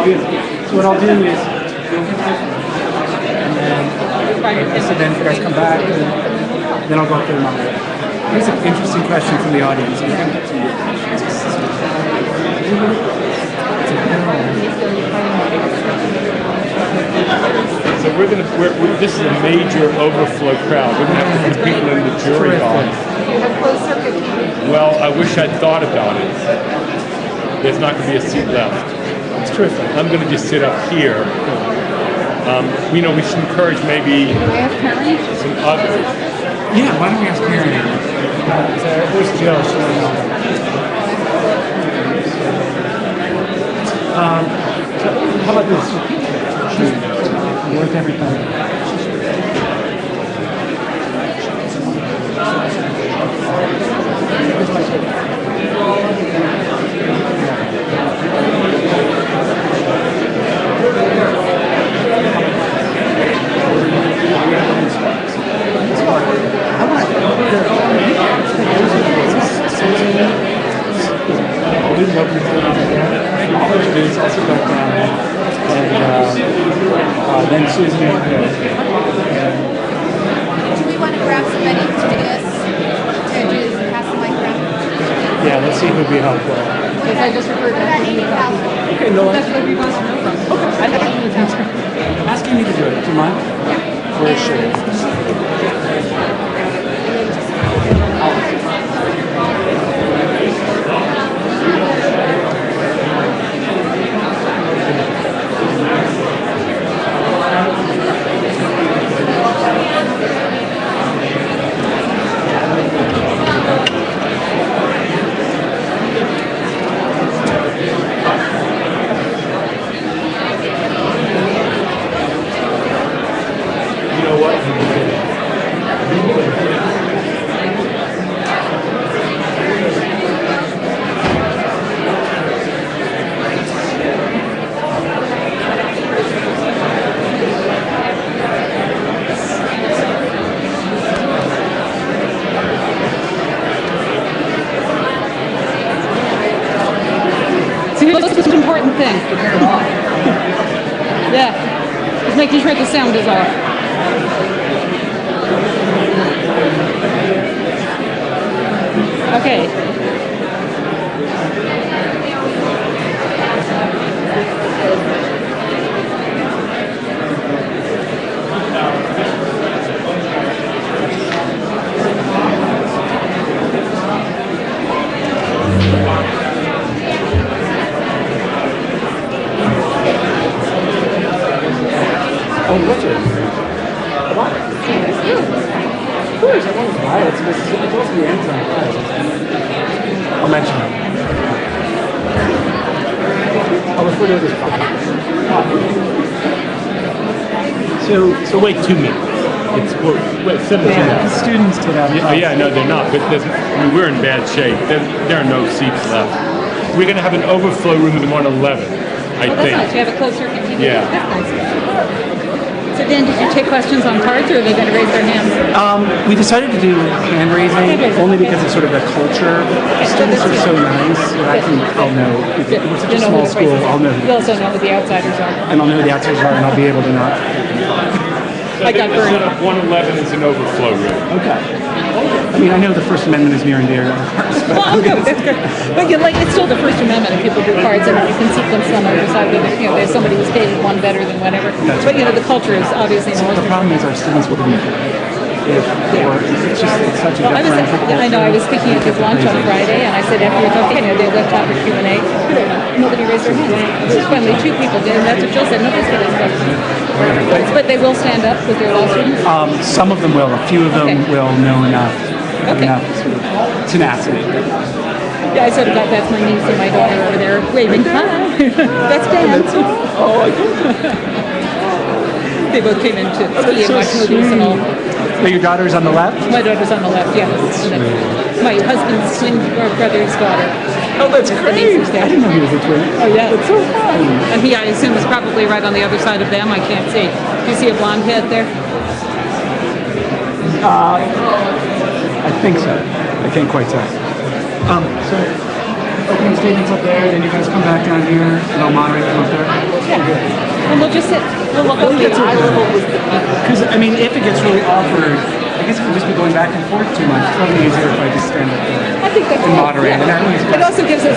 So what I'll do is, so then if you guys come back, and then I'll go up there and moderate. Here's an interesting question from the audience. So this is a major overflow crowd. We're going to have to put people in the jury hall. You have closed circuit TV. Well, I wish I'd thought about it. There's not going to be a seat left. It's terrific. I'm going to just sit up here. We should encourage maybe some others. Yeah, why don't we ask Karen? Where's Jill? How about this? She's worth everything. Then Susan. Do we want to grab somebody to do this? To pass the mic around? Yeah, let's see who would be helpful. Because I just referred to that. Okay, no, that's where we want to know from. Okay. Ask Amy to do it. Do you mind? Yeah. Where is she? Thing. Yeah, just making sure the sound is off. Okay. Oh, Richard. What? Of course, I want to buy it. It's supposed to be Amazon. I'll mention it. I'll refer to it as So wait 2 minutes. We're 17 yeah, now. the students did have No, they're not. But we're in bad shape. There are no seats left. We're going to have an overflow room in 111, I think. That's nice. You have a closed circuit TV. Yeah. That's nice. So Dan, did you take questions on cards, or are they going to raise their hands? We decided to do hand raising only because it's sort of the culture. Students are so nice that I'll know. We're such a small school, I'll know. You also know who the outsiders are. And I'll know who the outsiders are, and I'll be able to not. I got burned. 111 is an overflow room. Okay. I mean, I know the First Amendment is near and dear to our hearts. Well, no, that's good. But it's still the First Amendment, and people do cards, and you can sequence them or decide whether there's somebody who's paid one better than whatever. But the culture is obviously more. The problem is our students will be. It's such a different culture. I know. I was speaking at his lunch on Friday, and I said afterwards, okay, they left out for Q&A. Nobody raised their hands. It was finally 2 people did, and that's what Jill said. Nobody's going to questions. But they will stand up with their law students? Some of them will. A few of them will know enough sort of tenacity. Yeah, I sort of got that's my niece and my daughter over there waving. Hi. That's Dan. Oh, I do. They both came in to ski and watch movies and all. So your daughter's on the left? My daughter's on the left, yeah. My husband's twin brother's daughter. Oh, that's great. I didn't know he was a twin. Oh, yeah. That's so fun. And he, I assume, is probably right on the other side of them. I can't see. Do you see a blonde head there? I think so. I can't quite tell. So opening statements up there, then you guys come back down here, and I'll moderate them up there. Yeah. And we'll just sit. We'll look up the eye level with the people. Because, I mean, if it gets really awkward, I guess it would just be going back and forth too much. It's probably easier if I just stand up there I think that's and moderate. And that means it also gives us,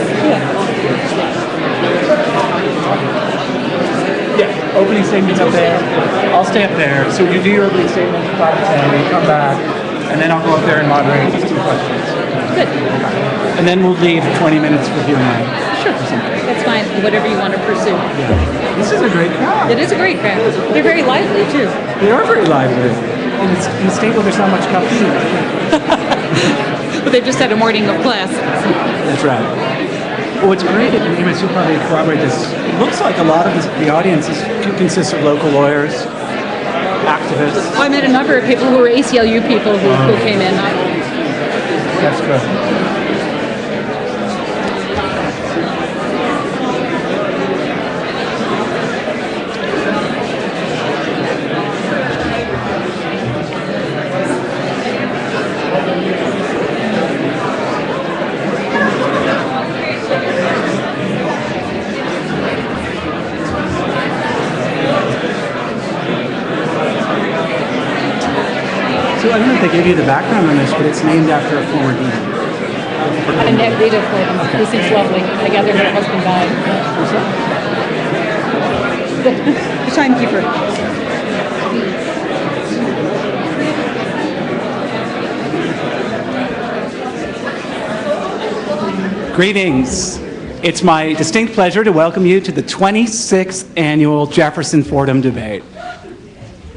yeah, opening statements up there. I'll stay up there. So you do your opening statement, 5 to 10, you come back, and then I'll go up there and moderate these 2 questions. Good. And then we'll leave 20 minutes for Q&A. Sure. That's fine. Whatever you want to pursue. Yeah. This is a great crowd. It is a great crowd. They're very lively, too. They are very lively. And it's in a state where there's not much caffeine. But they've just had a morning of class. That's right. Well, what's great, and you must probably corroborate this, it looks like a lot of the audience consists of local lawyers, activists. Well, I met a number of people who were ACLU people who came in. That's good. So I don't know if they gave you the background on this, but it's named after a former dean. I never read it for them. This seems lovely. I gather her husband died. The timekeeper. Greetings. It's my distinct pleasure to welcome you to the 26th annual Jefferson Fordham debate.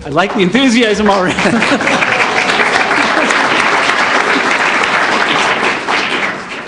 I like the enthusiasm already.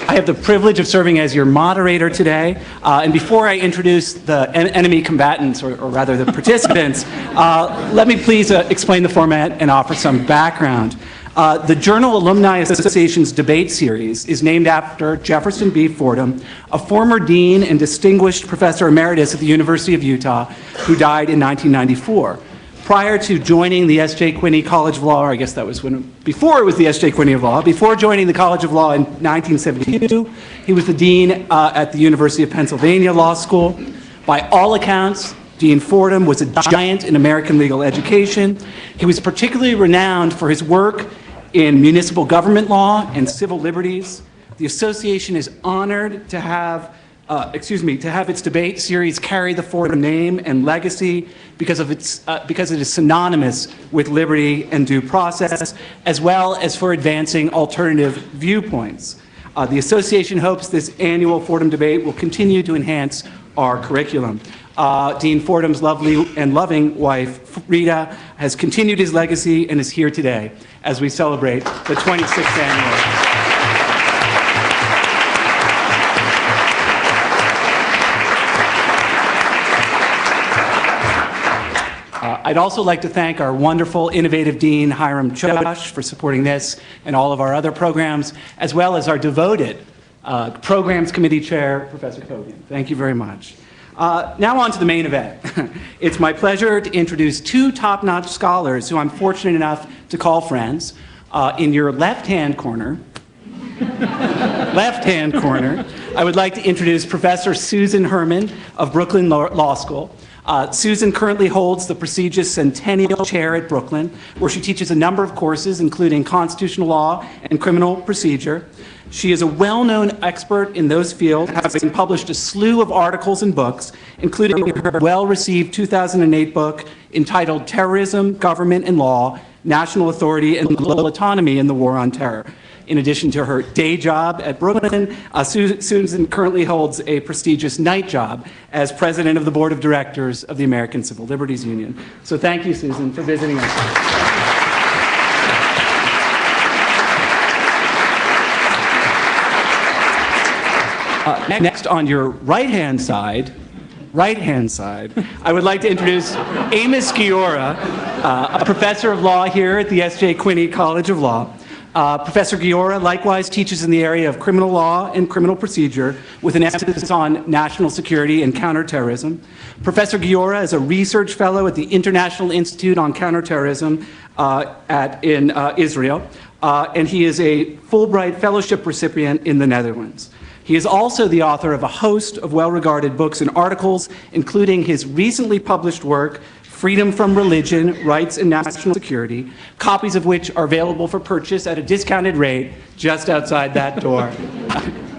I have the privilege of serving as your moderator today. And before I introduce the enemy combatants, or rather the participants, let me please explain the format and offer some background. The Journal Alumni Association's debate series is named after Jefferson B. Fordham, a former dean and distinguished professor emeritus at the University of Utah, who died in 1994. Prior to joining the S.J. Quinney College of Law, or I guess that was before it was the S.J. Quinney of Law, before joining the College of Law in 1972, he was the dean at the University of Pennsylvania Law School. By all accounts, Dean Fordham was a giant in American legal education. He was particularly renowned for his work in municipal government law and civil liberties. The association is honored to have its debate series carry the Fordham name and legacy because it is synonymous with liberty and due process, as well as for advancing alternative viewpoints. The association hopes this annual Fordham debate will continue to enhance our curriculum. Dean Fordham's lovely and loving wife, Rita, has continued his legacy and is here today as we celebrate the 26th annual. I'd also like to thank our wonderful, innovative Dean, Hiram Chosh, for supporting this and all of our other programs, as well as our devoted Programs Committee Chair, Professor Kogan. Thank you very much. Now on to the main event. It's my pleasure to introduce 2 top-notch scholars who I'm fortunate enough to call friends. In your left-hand corner, I would like to introduce Professor Susan Hermann of Brooklyn Law School. Susan currently holds the prestigious Centennial Chair at Brooklyn, where she teaches a number of courses, including constitutional law and criminal procedure. She is a well-known expert in those fields, having published a slew of articles and books, including her well-received 2008 book entitled Terrorism, Government and Law, National Authority and Global Autonomy in the War on Terror. In addition to her day job at Brooklyn, Susan currently holds a prestigious night job as president of the board of directors of the American Civil Liberties Union. So thank you, Susan, for visiting us. Next, on your right-hand side, I would like to introduce Amos Giora, a professor of law here at the S.J. Quinney College of Law. Professor Giora likewise teaches in the area of criminal law and criminal procedure with an emphasis on national security and counterterrorism. Professor Giora is a research fellow at the International Institute on Counterterrorism in Israel, and he is a Fulbright Fellowship recipient in the Netherlands. He is also the author of a host of well-regarded books and articles, including his recently published work, Freedom from Religion, Rights and National Security, copies of which are available for purchase at a discounted rate just outside that door.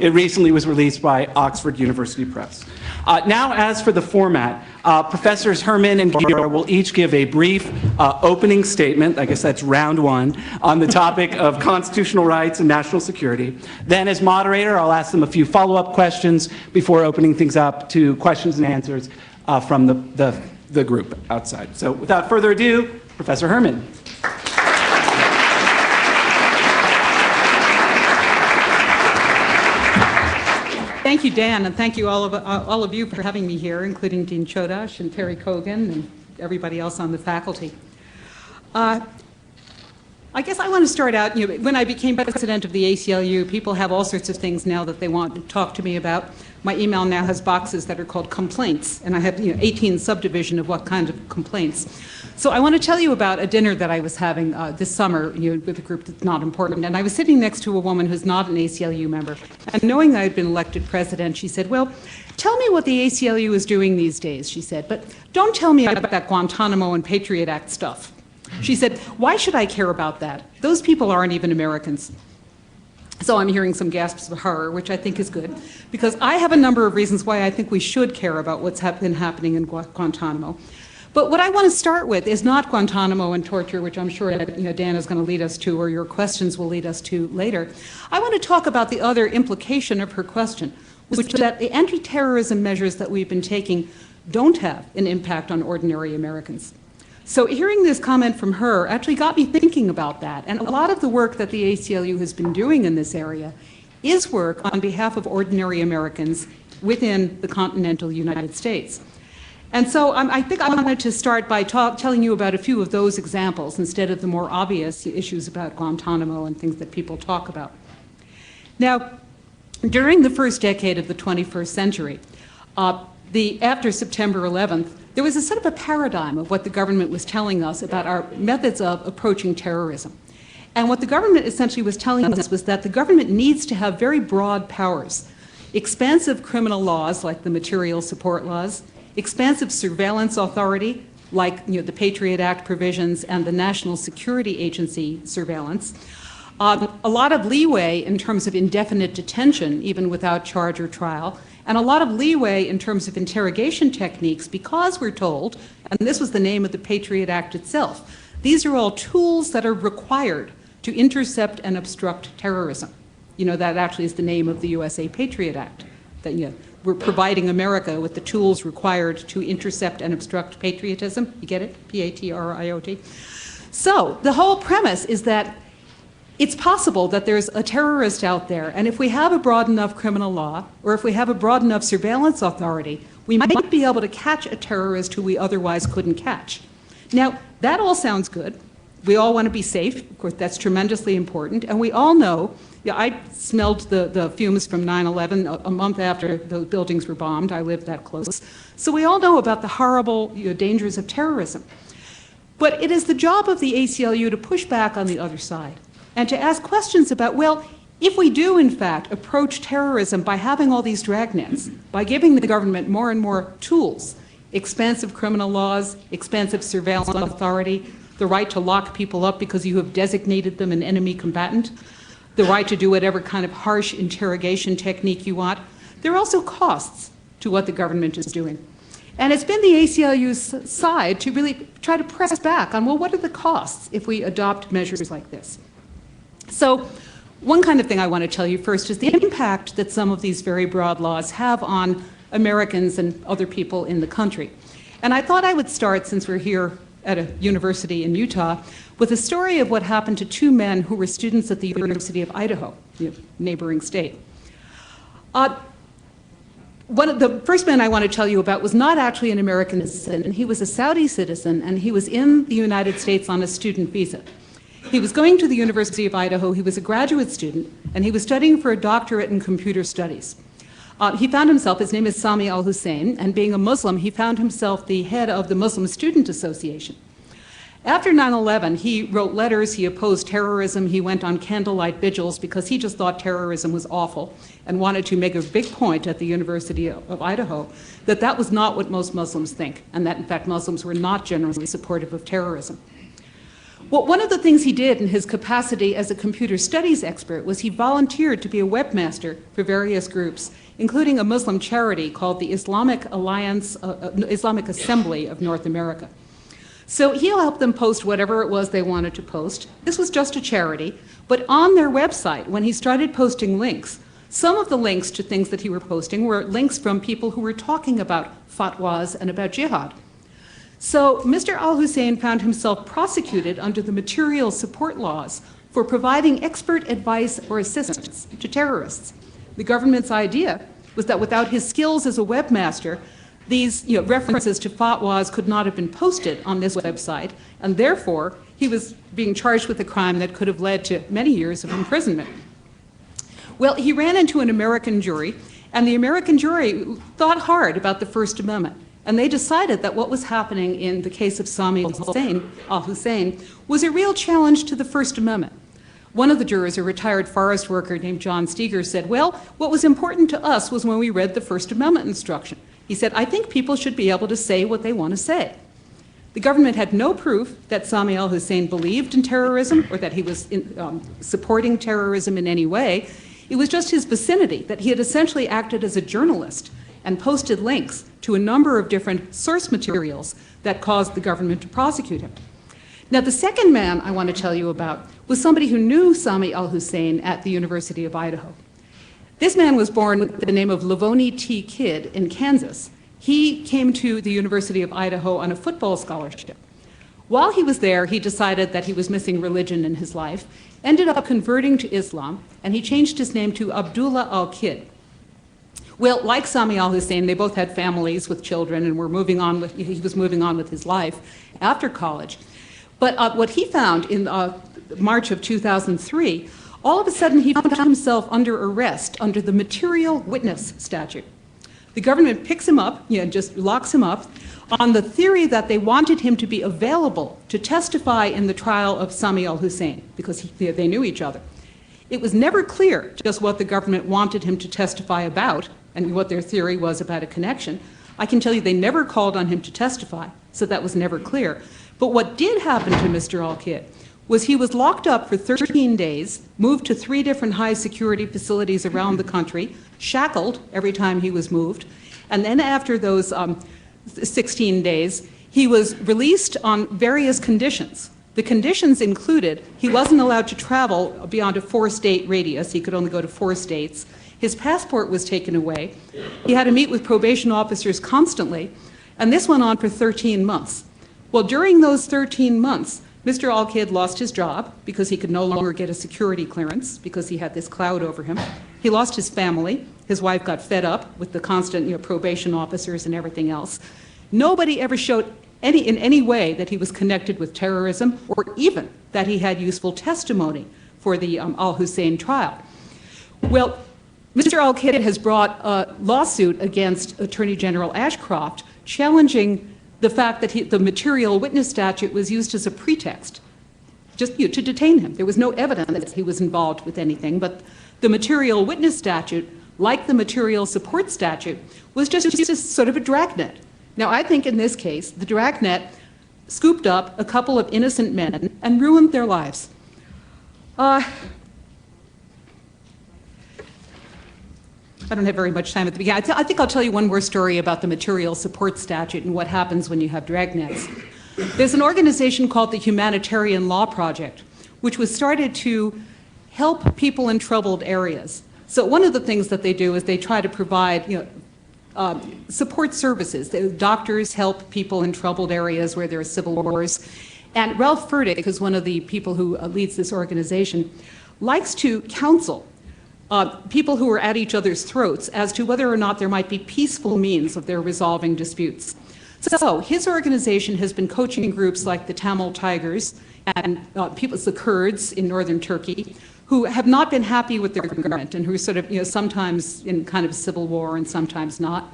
It recently was released by Oxford University Press. Now, as for the format, Professors Hermann and Gira will each give a brief opening statement, I guess that's round one, on the topic of constitutional rights and national security. Then, as moderator, I'll ask them a few follow-up questions before opening things up to questions and answers from the group outside. So, without further ado, Professor Hermann. Thank you, Dan, and thank you all of you for having me here, including Dean Chodosh and Terry Kogan and everybody else on the faculty. I guess I want to start out, when I became president of the ACLU, people have all sorts of things now that they want to talk to me about. My email now has boxes that are called complaints, and I have 18 subdivision of what kind of complaints. So I want to tell you about a dinner that I was having this summer with a group that's not important. And I was sitting next to a woman who's not an ACLU member. And knowing I had been elected president, she said, well, tell me what the ACLU is doing these days, she said, but don't tell me about that Guantanamo and Patriot Act stuff. She said, why should I care about that? Those people aren't even Americans. So I'm hearing some gasps of horror, which I think is good, because I have a number of reasons why I think we should care about what's been happening in Guantanamo. But what I want to start with is not Guantanamo and torture, which I'm sure that Dan is going to lead us to, or your questions will lead us to later. I want to talk about the other implication of her question, which is that the anti-terrorism measures that we've been taking don't have an impact on ordinary Americans. So hearing this comment from her actually got me thinking about that. And a lot of the work that the ACLU has been doing in this area is work on behalf of ordinary Americans within the continental United States. And so I think I wanted to start by telling you about a few of those examples instead of the more obvious issues about Guantanamo and things that people talk about. Now, during the first decade of the 21st century, after September 11th, there was a sort of a paradigm of what the government was telling us about our methods of approaching terrorism. And what the government essentially was telling us was that the government needs to have very broad powers, expansive criminal laws like the material support laws, expansive surveillance authority, like the Patriot Act provisions and the National Security Agency surveillance, a lot of leeway in terms of indefinite detention, even without charge or trial, and a lot of leeway in terms of interrogation techniques, because we're told, and this was the name of the Patriot Act itself, these are all tools that are required to intercept and obstruct terrorism. That actually is the name of the USA Patriot Act, that we're providing America with the tools required to intercept and obstruct patriotism. You get it? P-A-T-R-I-O-T. So the whole premise is that it's possible that there's a terrorist out there, and if we have a broad enough criminal law, or if we have a broad enough surveillance authority, we might be able to catch a terrorist who we otherwise couldn't catch. Now, that all sounds good. We all want to be safe. Of course, that's tremendously important. And we all know, I smelled the fumes from 9/11 a month after the buildings were bombed. I lived that close. So we all know about the horrible dangers of terrorism. But it is the job of the ACLU to push back on the other side and to ask questions about, well, if we do, in fact, approach terrorism by having all these dragnets, by giving the government more and more tools, expansive criminal laws, expansive surveillance authority, the right to lock people up because you have designated them an enemy combatant, the right to do whatever kind of harsh interrogation technique you want, there are also costs to what the government is doing. And it's been the ACLU's side to really try to press back on, well, what are the costs if we adopt measures like this? So one kind of thing I want to tell you first is the impact that some of these very broad laws have on Americans and other people in the country. And I thought I would start, since we're here at a university in Utah, with a story of what happened to two men who were students at the University of Idaho, the neighboring state. The first man I want to tell you about was not actually an American citizen. He was a Saudi citizen, and he was in the United States on a student visa. He was going to the University of Idaho. He was a graduate student, and he was studying for a doctorate in computer studies. He found himself, his name is Sami al-Hussein, and being a Muslim, he found himself the head of the Muslim Student Association. After 9/11, he wrote letters, he opposed terrorism, he went on candlelight vigils because he just thought terrorism was awful and wanted to make a big point at the University of Idaho that that was not what most Muslims think, and that in fact Muslims were not generally supportive of terrorism. Well, one of the things he did in his capacity as a computer studies expert was he volunteered to be a webmaster for various groups, including a Muslim charity called the Islamic Assembly of North America. So he'll help them post whatever it was they wanted to post. This was just a charity, but on their website, when he started posting links, some of the links to things that he were posting were links from people who were talking about fatwas and about jihad. So Mr. al-Hussein found himself prosecuted under the material support laws for providing expert advice or assistance to terrorists. The government's idea was that without his skills as a webmaster, these references to fatwas could not have been posted on this website, and therefore he was being charged with a crime that could have led to many years of imprisonment. Well, he ran into an American jury, and the American jury thought hard about the First Amendment, and they decided that what was happening in the case of Sami al-Hussein was a real challenge to the First Amendment. One of the jurors, a retired forest worker named John Steger, said, well, what was important to us was when we read the First Amendment instruction. He said, I think people should be able to say what they want to say. The government had no proof that Sami al-Hussein believed in terrorism or that he was supporting terrorism in any way. It was just his vicinity, that he had essentially acted as a journalist and posted links to a number of different source materials that caused the government to prosecute him. Now, the second man I want to tell you about was somebody who knew Sami al-Hussein at the University of Idaho. This man was born with the name of Lavoni T. Kidd in Kansas. He came to the University of Idaho on a football scholarship. While he was there, he decided that he was missing religion in his life, ended up converting to Islam, and he changed his name to Abdullah al-Kidd. Well, like Sami al-Hussein, they both had families with children and he was moving on with his life after college. But what he found in March of 2003, all of a sudden he found himself under arrest under the material witness statute. The government picks him up, just locks him up on the theory that they wanted him to be available to testify in the trial of Sami al-Hussein because they knew each other. It was never clear just what the government wanted him to testify about and what their theory was about a connection. I can tell you they never called on him to testify, so that was never clear. But what did happen to Mr. al-Kidd was he was locked up for 13 days, moved to 3 different high security facilities around the country, shackled every time he was moved, and then after those 16 days, he was released on various conditions. The conditions included he wasn't allowed to travel beyond a 4-state radius. He could only go to 4 states. His passport was taken away. He had to meet with probation officers constantly, and this went on for 13 months. Well, during those 13 months, Mr. al-Kidd lost his job because he could no longer get a security clearance because he had this cloud over him. He lost his family. His wife got fed up with the constant probation officers and everything else. Nobody ever showed in any way that he was connected with terrorism or even that he had useful testimony for the al-Hussein trial. Well, Mr. al-Kidd has brought a lawsuit against Attorney General Ashcroft challenging the fact that the material witness statute was used as a pretext just to detain him. There was no evidence that he was involved with anything, but the material witness statute, like the material support statute, was just used as sort of a dragnet. Now, I think in this case, the dragnet scooped up a couple of innocent men and ruined their lives. I don't have very much time at the beginning. I think I'll tell you one more story about the material support statute and what happens when you have dragnets. There's an organization called the Humanitarian Law Project, which was started to help people in troubled areas. So one of the things that they do is they try to provide support services. Doctors help people in troubled areas where there are civil wars. And Ralph Furtick, who's one of the people who leads this organization, likes to counsel people who are at each other's throats as to whether or not there might be peaceful means of their resolving disputes. So his organization has been coaching groups like the Tamil Tigers and the Kurds in northern Turkey, who have not been happy with their government and who are sort of, sometimes in kind of civil war and sometimes not.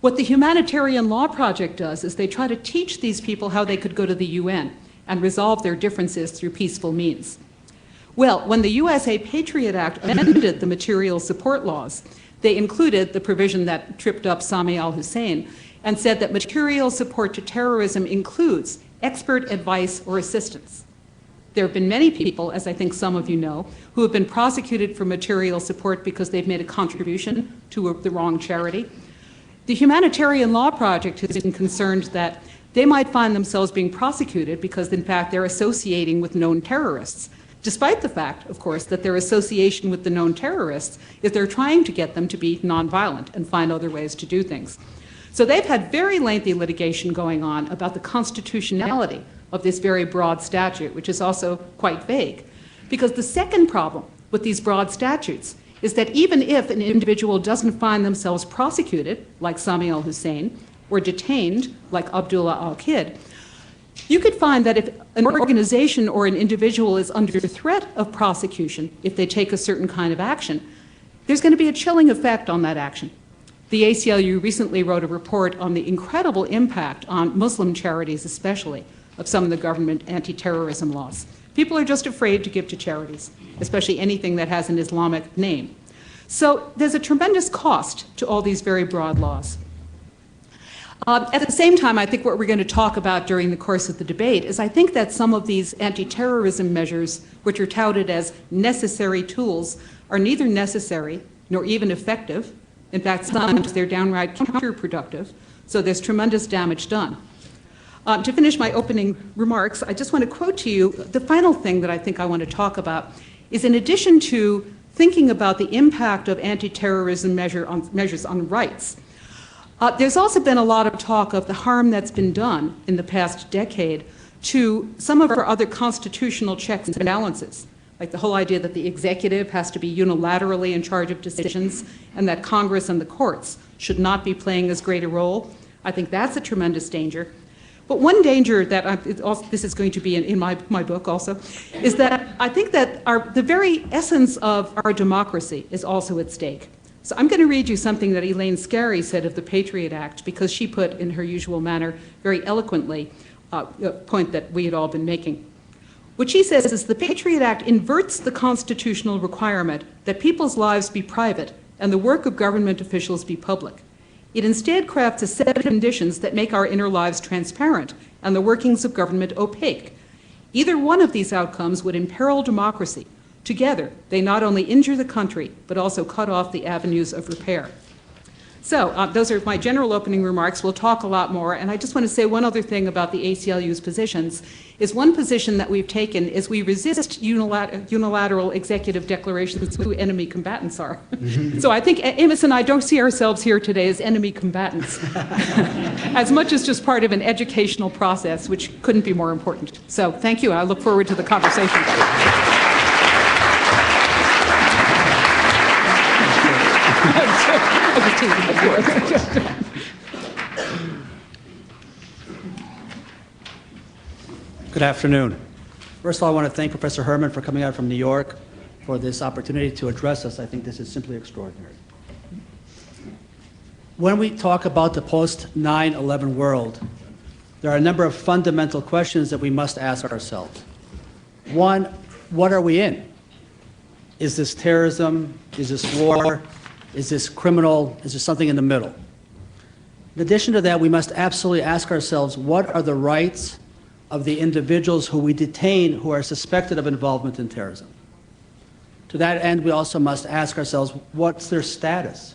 What the Humanitarian Law Project does is they try to teach these people how they could go to the UN and resolve their differences through peaceful means. Well, when the USA Patriot Act amended the material support laws, they included the provision that tripped up Sami al-Hussein and said that material support to terrorism includes expert advice or assistance. There have been many people, as I think some of you know, who have been prosecuted for material support because they've made a contribution to the wrong charity. The Humanitarian Law Project has been concerned that they might find themselves being prosecuted because, in fact, they're associating with known terrorists, despite the fact, of course, that their association with the known terrorists is they're trying to get them to be nonviolent and find other ways to do things. So they've had very lengthy litigation going on about the constitutionality of this very broad statute, which is also quite vague. Because the second problem with these broad statutes is that even if an individual doesn't find themselves prosecuted, like Sami al-Hussein, or detained, like Abdullah al-Kid, you could find that if an organization or an individual is under threat of prosecution, if they take a certain kind of action, there's going to be a chilling effect on that action. The ACLU recently wrote a report on the incredible impact on Muslim charities especially of some of the government anti-terrorism laws. People are just afraid to give to charities, especially anything that has an Islamic name. So there's a tremendous cost to all these very broad laws. At the same time, I think what we're going to talk about during the course of the debate is I think that some of these anti-terrorism measures, which are touted as necessary tools, are neither necessary nor even effective. In fact, sometimes they're downright counterproductive, so there's tremendous damage done. To finish my opening remarks, I just want to quote to you the final thing that I think I want to talk about is, in addition to thinking about the impact of anti-terrorism measures on rights, there's also been a lot of talk of the harm that's been done in the past decade to some of our other constitutional checks and balances, like the whole idea that the executive has to be unilaterally in charge of decisions and that Congress and the courts should not be playing as great a role. I think that's a tremendous danger. But one danger that this is going to be in my book also, is that I think that the very essence of our democracy is also at stake. So I'm going to read you something that Elaine Scarry said of the Patriot Act, because she put, in her usual manner, very eloquently, a point that we had all been making. What she says is the Patriot Act inverts the constitutional requirement that people's lives be private and the work of government officials be public. It instead crafts a set of conditions that make our inner lives transparent and the workings of government opaque. Either one of these outcomes would imperil democracy. Together, they not only injure the country, but also cut off the avenues of repair. So those are my general opening remarks. We'll talk a lot more. And I just want to say one other thing about the ACLU's positions, is one position that we've taken is we resist unilateral executive declarations who enemy combatants are. So I think Amos and I don't see ourselves here today as enemy combatants, as much as just part of an educational process, which couldn't be more important. So thank you. I look forward to the conversation. Good afternoon. First of all, I want to thank Professor Hermann for coming out from New York for this opportunity to address us. I think this is simply extraordinary. When we talk about the post-9/11 world, there are a number of fundamental questions that we must ask ourselves. One, what are we in? Is this terrorism? Is this war? Is this criminal? Is there something in the middle? In addition to that, we must absolutely ask ourselves, what are the rights of the individuals who we detain who are suspected of involvement in terrorism? To that end, we also must ask ourselves, what's their status?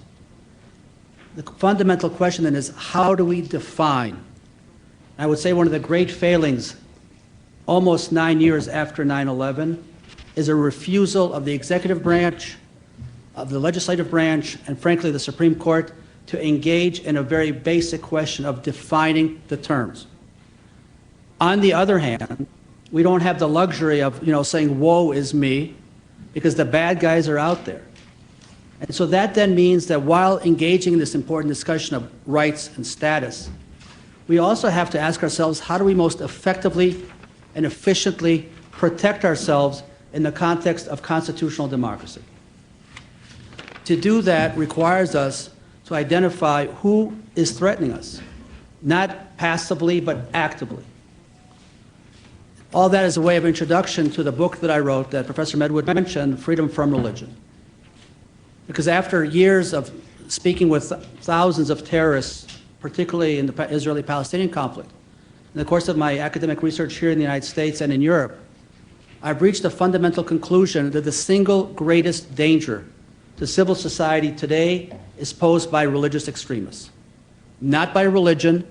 The fundamental question then is, how do we define? I would say one of the great failings almost 9 years after 9/11 is a refusal of the executive branch, of the legislative branch, and frankly the Supreme Court to engage in a very basic question of defining the terms. On the other hand, we don't have the luxury of saying woe is me, because the bad guys are out there. And so that then means that while engaging in this important discussion of rights and status, we also have to ask ourselves, how do we most effectively and efficiently protect ourselves in the context of constitutional democracy? To do that requires us to identify who is threatening us, not passively but actively. All that is a way of introduction to the book that I wrote that Professor Medwood mentioned, Freedom from Religion. Because after years of speaking with thousands of terrorists, particularly in the Israeli-Palestinian conflict, in the course of my academic research here in the United States and in Europe, I've reached a fundamental conclusion that the single greatest danger to civil society today is posed by religious extremists. Not by religion,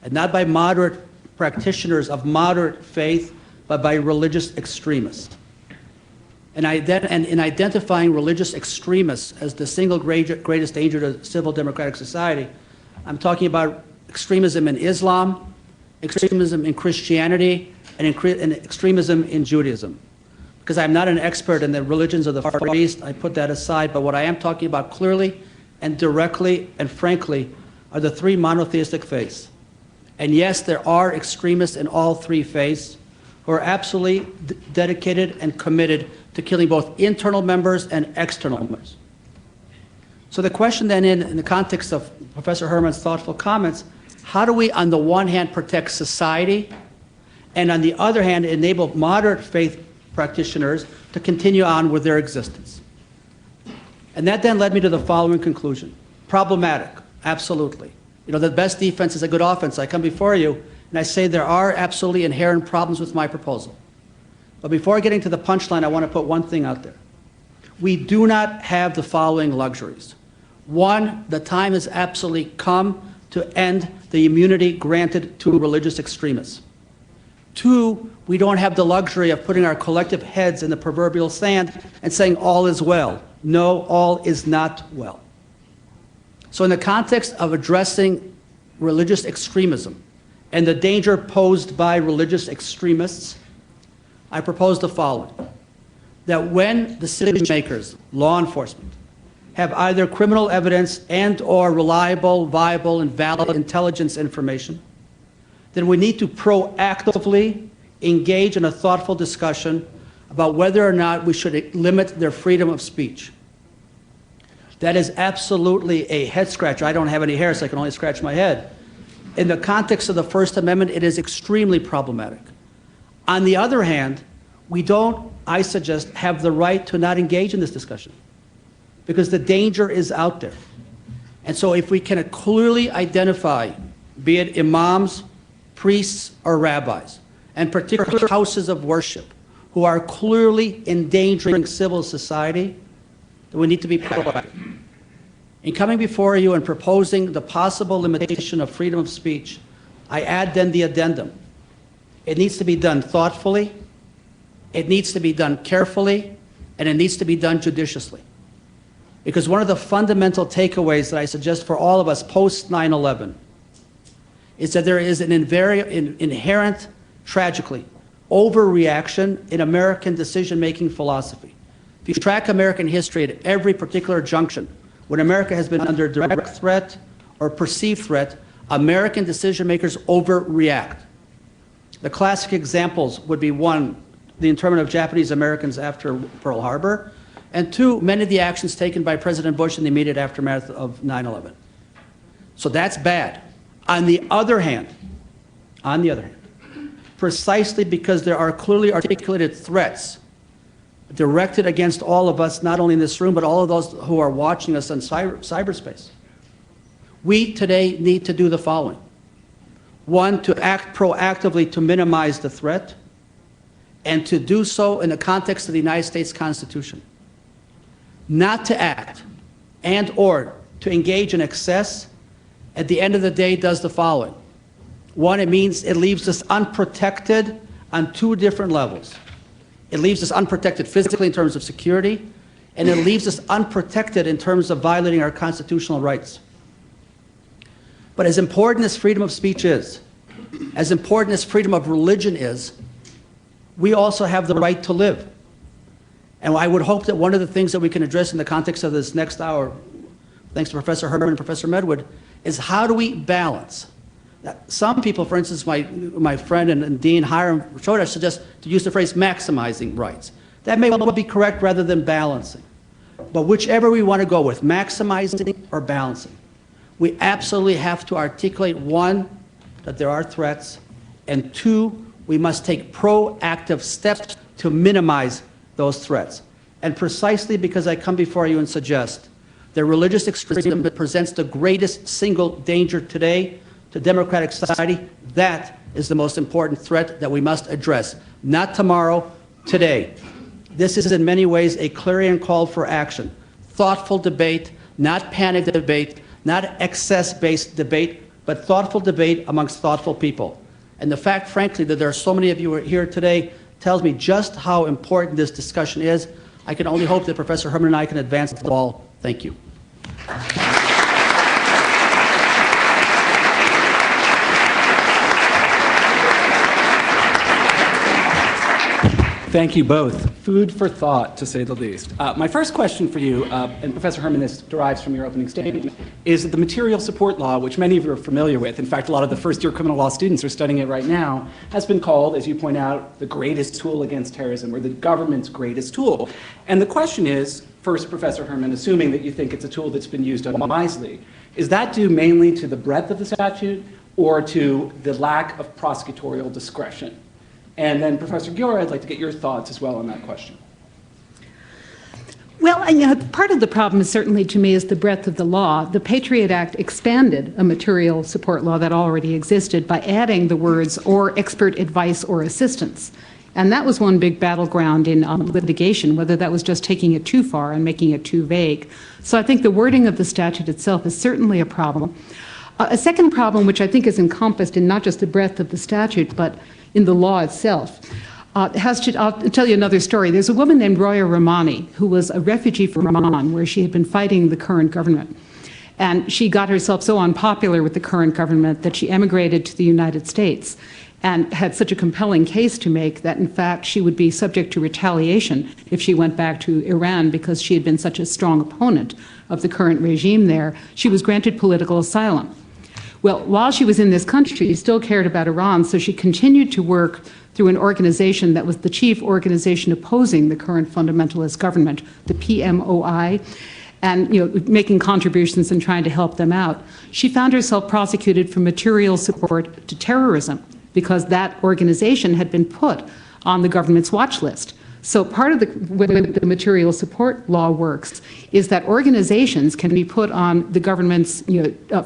and not by moderate practitioners of moderate faith, but by religious extremists. And in identifying religious extremists as the single greatest danger to civil democratic society, I'm talking about extremism in Islam, extremism in Christianity, and extremism in Judaism. Because I'm not an expert in the religions of the Far East, I put that aside, but what I am talking about clearly and directly and frankly are the three monotheistic faiths. And yes, there are extremists in all three faiths who are absolutely dedicated and committed to killing both internal members and external members. So the question then in the context of Professor Hermann's thoughtful comments, how do we on the one hand protect society and on the other hand enable moderate faith practitioners to continue on with their existence? And that then led me to the following conclusion. Problematic, absolutely. You know, the best defense is a good offense. I come before you and I say there are absolutely inherent problems with my proposal. But before getting to the punchline, I want to put one thing out there. We do not have the following luxuries. One, the time has absolutely come to end the immunity granted to religious extremists. Two, we don't have the luxury of putting our collective heads in the proverbial sand and saying all is well. No, all is not well. So in the context of addressing religious extremism and the danger posed by religious extremists, I propose the following, that when decision makers, law enforcement, have either criminal evidence and or reliable, viable, and valid intelligence information, then we need to proactively engage in a thoughtful discussion about whether or not we should limit their freedom of speech. That is absolutely a head scratcher. I don't have any hair, so I can only scratch my head. In the context of the First Amendment, it is extremely problematic. On the other hand, we don't, I suggest, have the right to not engage in this discussion because the danger is out there. And so if we can clearly identify, be it imams, priests, or rabbis, and particular houses of worship who are clearly endangering civil society, then we need to be proactive. In coming before you and proposing the possible limitation of freedom of speech, I add then the addendum. It needs to be done thoughtfully, it needs to be done carefully, and it needs to be done judiciously. Because one of the fundamental takeaways that I suggest for all of us post 9/11 is that there is an inherent, tragically, overreaction in American decision-making philosophy. If you track American history at every particular junction, when America has been under direct threat or perceived threat, American decision makers overreact. The classic examples would be one, the internment of Japanese Americans after Pearl Harbor, and two, many of the actions taken by President Bush in the immediate aftermath of 9/11. So that's bad. On the other hand, precisely because there are clearly articulated threats directed against all of us, not only in this room, but all of those who are watching us in cyberspace. We today need to do the following. One, to act proactively to minimize the threat, and to do so in the context of the United States Constitution. Not to act and or to engage in excess, at the end of the day, does the following. One, it means it leaves us unprotected on two different levels. It leaves us unprotected physically in terms of security, and it leaves us unprotected in terms of violating our constitutional rights. But as important as freedom of speech is, as important as freedom of religion is, we also have the right to live. And I would hope that one of the things that we can address in the context of this next hour, thanks to Professor Hermann and Professor Medwood, is how do we balance? Some people, for instance, my friend and Dean Hiram Choda suggest to use the phrase maximizing rights. That may well be correct rather than balancing. But whichever we want to go with, maximizing or balancing, we absolutely have to articulate, one, that there are threats, and two, we must take proactive steps to minimize those threats. And precisely because I come before you and suggest that religious extremism presents the greatest single danger today to democratic society, that is the most important threat that we must address. Not tomorrow, today. This is in many ways a clarion call for action. Thoughtful debate, not panic debate, not excess-based debate, but thoughtful debate amongst thoughtful people. And the fact, frankly, that there are so many of you here today tells me just how important this discussion is. I can only hope that Professor Hermann and I can advance the ball. Thank you. Thank you both. Food for thought, to say the least. My first question for you, and Professor Hermann, this derives from your opening statement, is that the material support law, which many of you are familiar with, in fact, a lot of the first-year criminal law students are studying it right now, has been called, as you point out, the greatest tool against terrorism, or the government's greatest tool. And the question is, first, Professor Hermann, assuming that you think it's a tool that's been used unwisely, is that due mainly to the breadth of the statute or to the lack of prosecutorial discretion? And then, Professor Giora, I'd like to get your thoughts as well on that question. Well, part of the problem is certainly to me is the breadth of the law. The Patriot Act expanded a material support law that already existed by adding the words "or expert advice or assistance." And that was one big battleground in litigation, whether that was just taking it too far and making it too vague. So I think the wording of the statute itself is certainly a problem. A second problem, which I think is encompassed in not just the breadth of the statute, but in the law itself, I'll tell you another story. There's a woman named Roya Romani who was a refugee from Iran, where she had been fighting the current government. And she got herself so unpopular with the current government that she emigrated to the United States and had such a compelling case to make that, in fact, she would be subject to retaliation if she went back to Iran because she had been such a strong opponent of the current regime there. She was granted political asylum. Well, while she was in this country, she still cared about Iran, so she continued to work through an organization that was the chief organization opposing the current fundamentalist government, the PMOI, and making contributions and trying to help them out. She found herself prosecuted for material support to terrorism because that organization had been put on the government's watch list. So part of the way the material support law works is that organizations can be put on the government's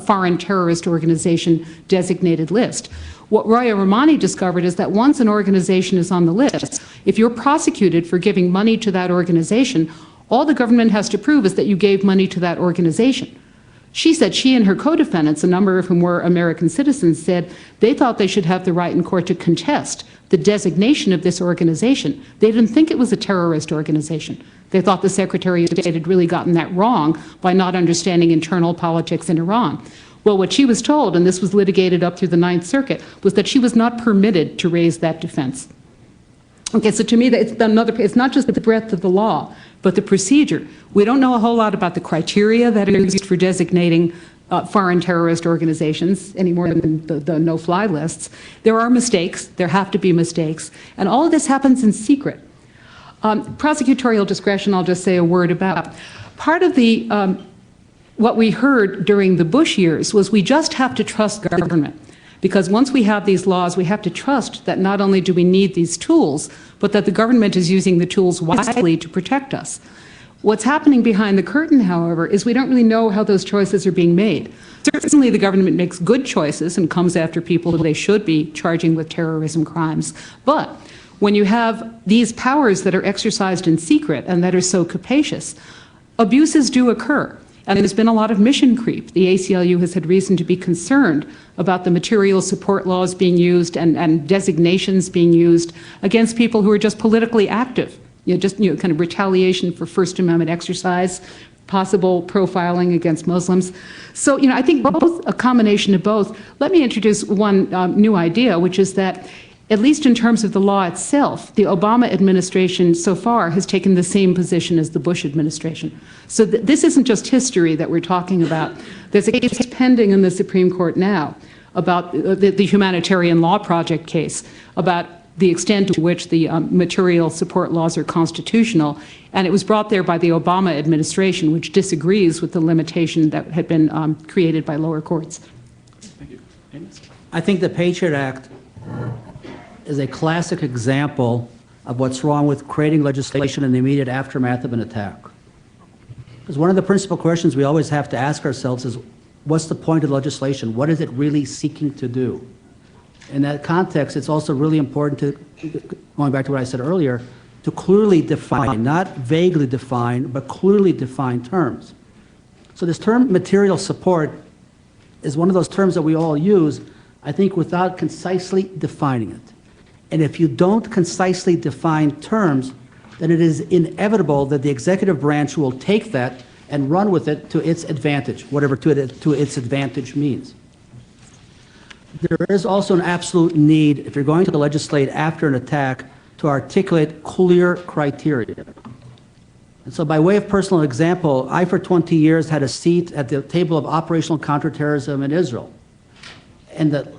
foreign terrorist organization designated list. What Roya Romani discovered is that once an organization is on the list, if you're prosecuted for giving money to that organization, all the government has to prove is that you gave money to that organization. She said she and her co-defendants, a number of whom were American citizens, said they thought they should have the right in court to contest the designation of this organization. They didn't think it was a terrorist organization. They thought the Secretary of State had really gotten that wrong by not understanding internal politics in Iran. Well, what she was told, and this was litigated up through the Ninth Circuit, was that she was not permitted to raise that defense. Okay, so to me, it's not just the breadth of the law, but the procedure. We don't know a whole lot about the criteria that are used for designating foreign terrorist organizations any more than the no-fly lists. There are mistakes. There have to be mistakes. And all of this happens in secret. Prosecutorial discretion, I'll just say a word about. Part of the what we heard during the Bush years was we just have to trust government. Because once we have these laws, we have to trust that not only do we need these tools, but that the government is using the tools wisely to protect us. What's happening behind the curtain, however, is we don't really know how those choices are being made. Certainly the government makes good choices and comes after people who they should be charging with terrorism crimes. But when you have these powers that are exercised in secret and that are so capacious, abuses do occur. And there's been a lot of mission creep. The ACLU has had reason to be concerned about the material support laws being used and designations being used against people who are just politically active. Kind of retaliation for First Amendment exercise, possible profiling against Muslims. So, I think both, a combination of both. Let me introduce one new idea, which is that at least in terms of the law itself, the Obama administration so far has taken the same position as the Bush administration. So this isn't just history that we're talking about. There's a case pending in the Supreme Court now about the Humanitarian Law Project case, about the extent to which the material support laws are constitutional. And it was brought there by the Obama administration, which disagrees with the limitation that had been created by lower courts. Thank you. I think the Patriot Act is a classic example of what's wrong with creating legislation in the immediate aftermath of an attack. Because one of the principal questions we always have to ask ourselves is, what's the point of legislation? What is it really seeking to do? In that context, it's also really important to, going back to what I said earlier, to clearly define, not vaguely define, but clearly define terms. So this term material support is one of those terms that we all use, I think, without concisely defining it. And if you don't concisely define terms, then it is inevitable that the executive branch will take that and run with it to its advantage, whatever to its advantage means. There is also an absolute need, if you're going to legislate after an attack, to articulate clear criteria. And so by way of personal example, I for 20 years had a seat at the table of operational counterterrorism in Israel. And the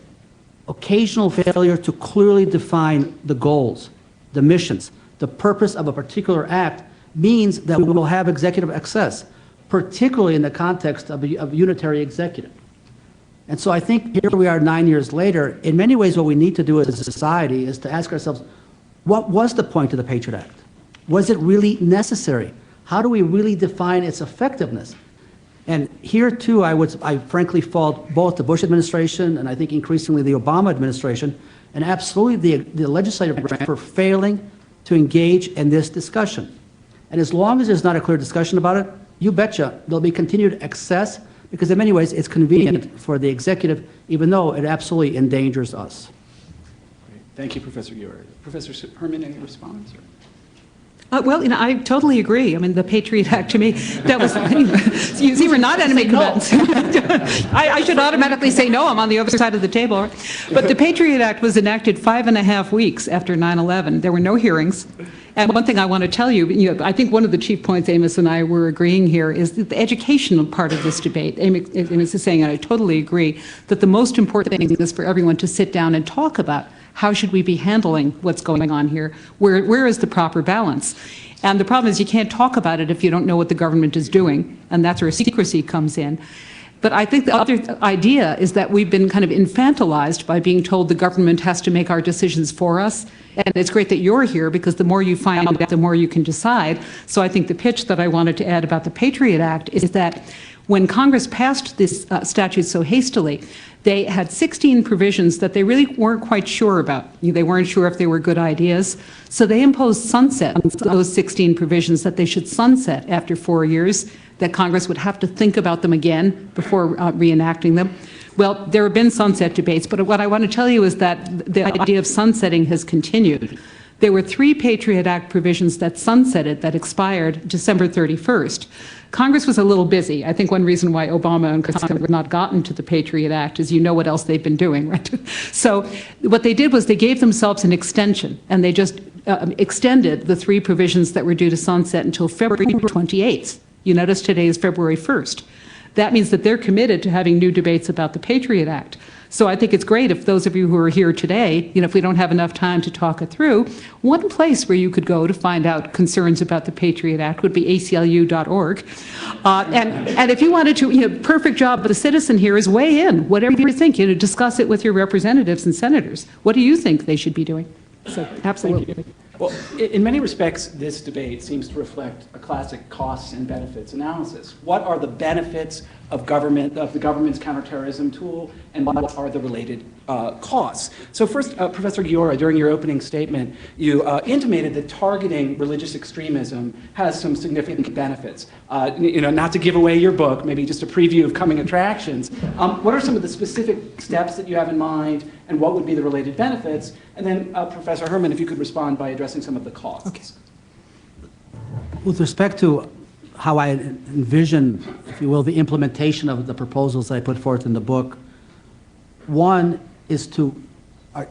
occasional failure to clearly define the goals, the missions, the purpose of a particular act means that we will have executive excess, particularly in the context of a unitary executive. And so I think here we are 9 years later. In many ways, what we need to do as a society is to ask ourselves, what was the point of the Patriot Act? Was it really necessary? How do we really define its effectiveness? And here, too, I frankly fault both the Bush administration and I think increasingly the Obama administration, and absolutely the legislative branch for failing to engage in this discussion. And as long as there's not a clear discussion about it, you betcha there'll be continued excess, because in many ways it's convenient for the executive, even though it absolutely endangers us. Great. Thank you, Professor Ure. Professor Hermann, any response? Well, I totally agree. I mean, the Patriot Act, to me, that was, you see, we're not enemy combatants. I should automatically say no, I'm on the other side of the table. But the Patriot Act was enacted 5.5 weeks after 9/11. There were no hearings. And one thing I want to tell you, I think one of the chief points Amos and I were agreeing here is that the educational part of this debate. Amos is saying, and I totally agree, that the most important thing is for everyone to sit down and talk about how should we be handling what's going on here? Where is the proper balance? And the problem is you can't talk about it if you don't know what the government is doing, and that's where secrecy comes in. But I think the other idea is that we've been kind of infantilized by being told the government has to make our decisions for us. And it's great that you're here, because the more you find out, the more you can decide. So I think the pitch that I wanted to add about the Patriot Act is that when Congress passed this statute so hastily, they had 16 provisions that they really weren't quite sure about. They weren't sure if they were good ideas. So they imposed sunset on those 16 provisions, that they should sunset after 4 years, that Congress would have to think about them again before reenacting them. Well, there have been sunset debates, but what I want to tell you is that the idea of sunsetting has continued. There were 3 Patriot Act provisions that sunsetted, that expired December 31st. Congress was a little busy. I think one reason why Obama and Congress have not gotten to the Patriot Act is what else they've been doing, right? So what they did was they gave themselves an extension, and they just extended the 3 provisions that were due to sunset until February 28th. You notice today is February 1st. That means that they're committed to having new debates about the Patriot Act. So I think it's great if those of you who are here today, if we don't have enough time to talk it through, one place where you could go to find out concerns about the Patriot Act would be aclu.org. And if you wanted to, perfect job of the citizen here is weigh in, whatever you think, discuss it with your representatives and senators. What do you think they should be doing? So absolutely. Well, in many respects, this debate seems to reflect a classic costs and benefits analysis. What are the benefits of the government's counterterrorism tool, and what are the related costs? So first, Professor Giora, during your opening statement, you intimated that targeting religious extremism has some significant benefits. Not to give away your book, maybe just a preview of coming attractions. What are some of the specific steps that you have in mind, and what would be the related benefits? And then, Professor Hermann, if you could respond by addressing some of the costs. Okay. With respect to how I envision, if you will, the implementation of the proposals I put forth in the book, one is to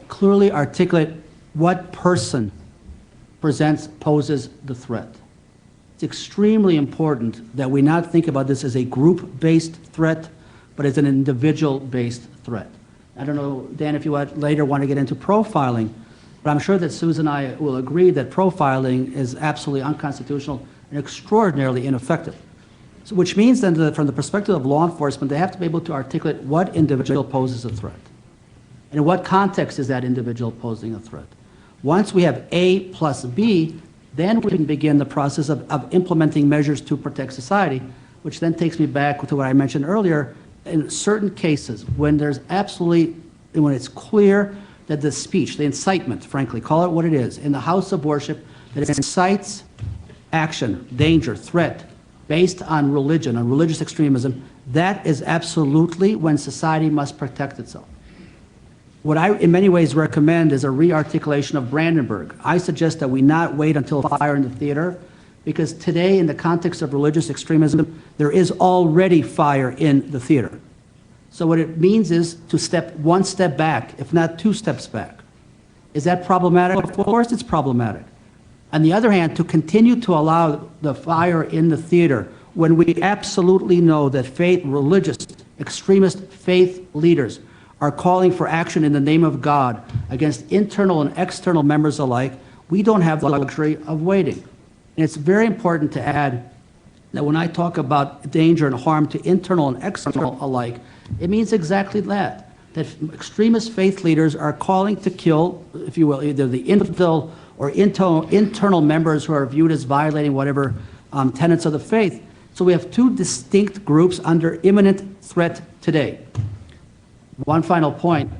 clearly articulate what person poses the threat. It's extremely important that we not think about this as a group-based threat, but as an individual-based threat. I don't know, Dan, if you later want to get into profiling, but I'm sure that Susan and I will agree that profiling is absolutely unconstitutional and extraordinarily ineffective. So, which means then that from the perspective of law enforcement, they have to be able to articulate what individual poses a threat. And in what context is that individual posing a threat? Once we have A plus B, then we can begin the process of implementing measures to protect society, which then takes me back to what I mentioned earlier. In certain cases, when there's absolutely, when it's clear that the speech, the incitement, frankly, call it what it is, in the house of worship, that it incites action, danger, threat, based on religion, on religious extremism, that is absolutely when society must protect itself. What I, in many ways, recommend is a re-articulation of Brandenburg. I suggest that we not wait until fire in the theater, because today, in the context of religious extremism, there is already fire in the theater. So what it means is to step one step back, if not two steps back. Is that problematic? Of course it's problematic. On the other hand, to continue to allow the fire in the theater when we absolutely know that religious, extremist faith leaders are calling for action in the name of God against internal and external members alike, we don't have the luxury of waiting. And it's very important to add that when I talk about danger and harm to internal and external alike, it means exactly that extremist faith leaders are calling to kill, if you will, either the infidel or internal members who are viewed as violating whatever tenets of the faith. So we have two distinct groups under imminent threat today. One final point,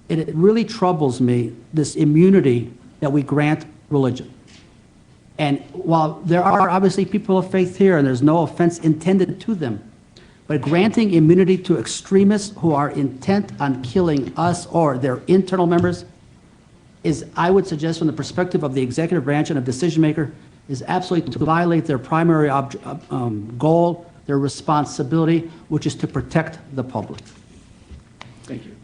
it really troubles me, this immunity that we grant religion. And while there are obviously people of faith here, and there's no offense intended to them, but granting immunity to extremists who are intent on killing us or their internal members is, I would suggest from the perspective of the executive branch and a decision maker, is absolutely to violate their primary goal, their responsibility, which is to protect the public. Thank you.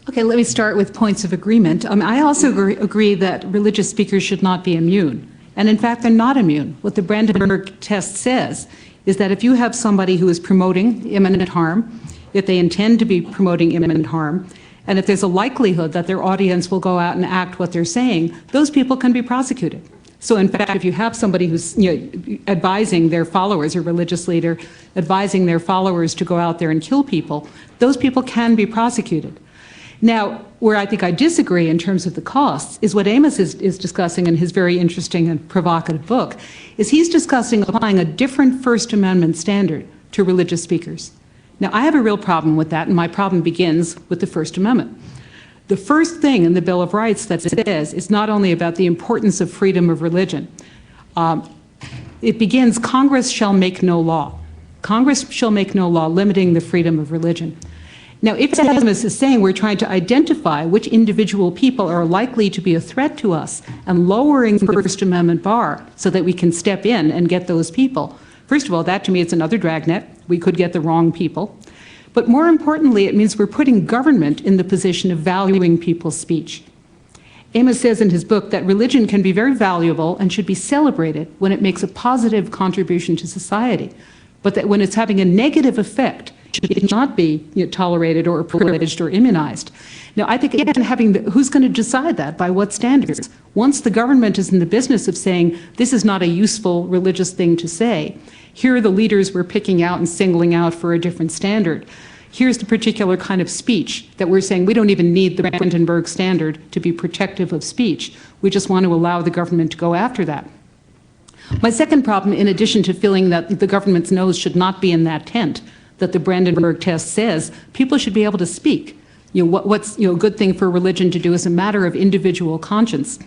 Okay, let me start with points of agreement. I also agree that religious speakers should not be immune. And in fact, they're not immune. What the Brandenburg test says is that if you have somebody who is promoting imminent harm, if they intend to be promoting imminent harm, and if there's a likelihood that their audience will go out and act what they're saying, those people can be prosecuted. So in fact, if you have somebody who's advising their followers, a religious leader advising their followers to go out there and kill people, those people can be prosecuted. Now, where I think I disagree in terms of the costs is what Amos is discussing in his very interesting and provocative book, is he's discussing applying a different First Amendment standard to religious speakers. Now, I have a real problem with that, and my problem begins with the First Amendment. The first thing in the Bill of Rights that says is not only about the importance of freedom of religion. It begins, Congress shall make no law. Congress shall make no law limiting the freedom of religion. Now, if, as Amos is saying, we're trying to identify which individual people are likely to be a threat to us and lowering the First Amendment bar so that we can step in and get those people, first of all, that to me is another dragnet. We could get the wrong people. But more importantly, it means we're putting government in the position of valuing people's speech. Amos says in his book that religion can be very valuable and should be celebrated when it makes a positive contribution to society, but that when it's having a negative effect, it should not be tolerated or privileged or immunized. Now, I think, again, who's going to decide that? By what standards? Once the government is in the business of saying, this is not a useful religious thing to say, here are the leaders we're picking out and singling out for a different standard. Here's the particular kind of speech that we're saying we don't even need the Brandenburg standard to be protective of speech. We just want to allow the government to go after that. My second problem, in addition to feeling that the government's nose should not be in that tent, that the Brandenburg test says people should be able to speak. What's a good thing for religion to do is a matter of individual conscience.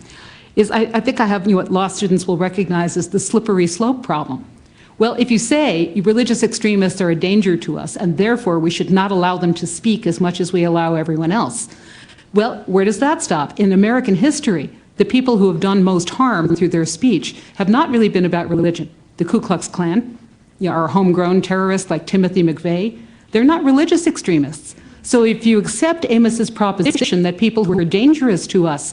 Is I think I have what law students will recognize as the slippery slope problem. Well, if you say religious extremists are a danger to us and therefore we should not allow them to speak as much as we allow everyone else, well, where does that stop? In American history, the people who have done most harm through their speech have not really been about religion. The Ku Klux Klan, our homegrown terrorists like Timothy McVeigh, they're not religious extremists. So if you accept Amos's proposition that people who are dangerous to us,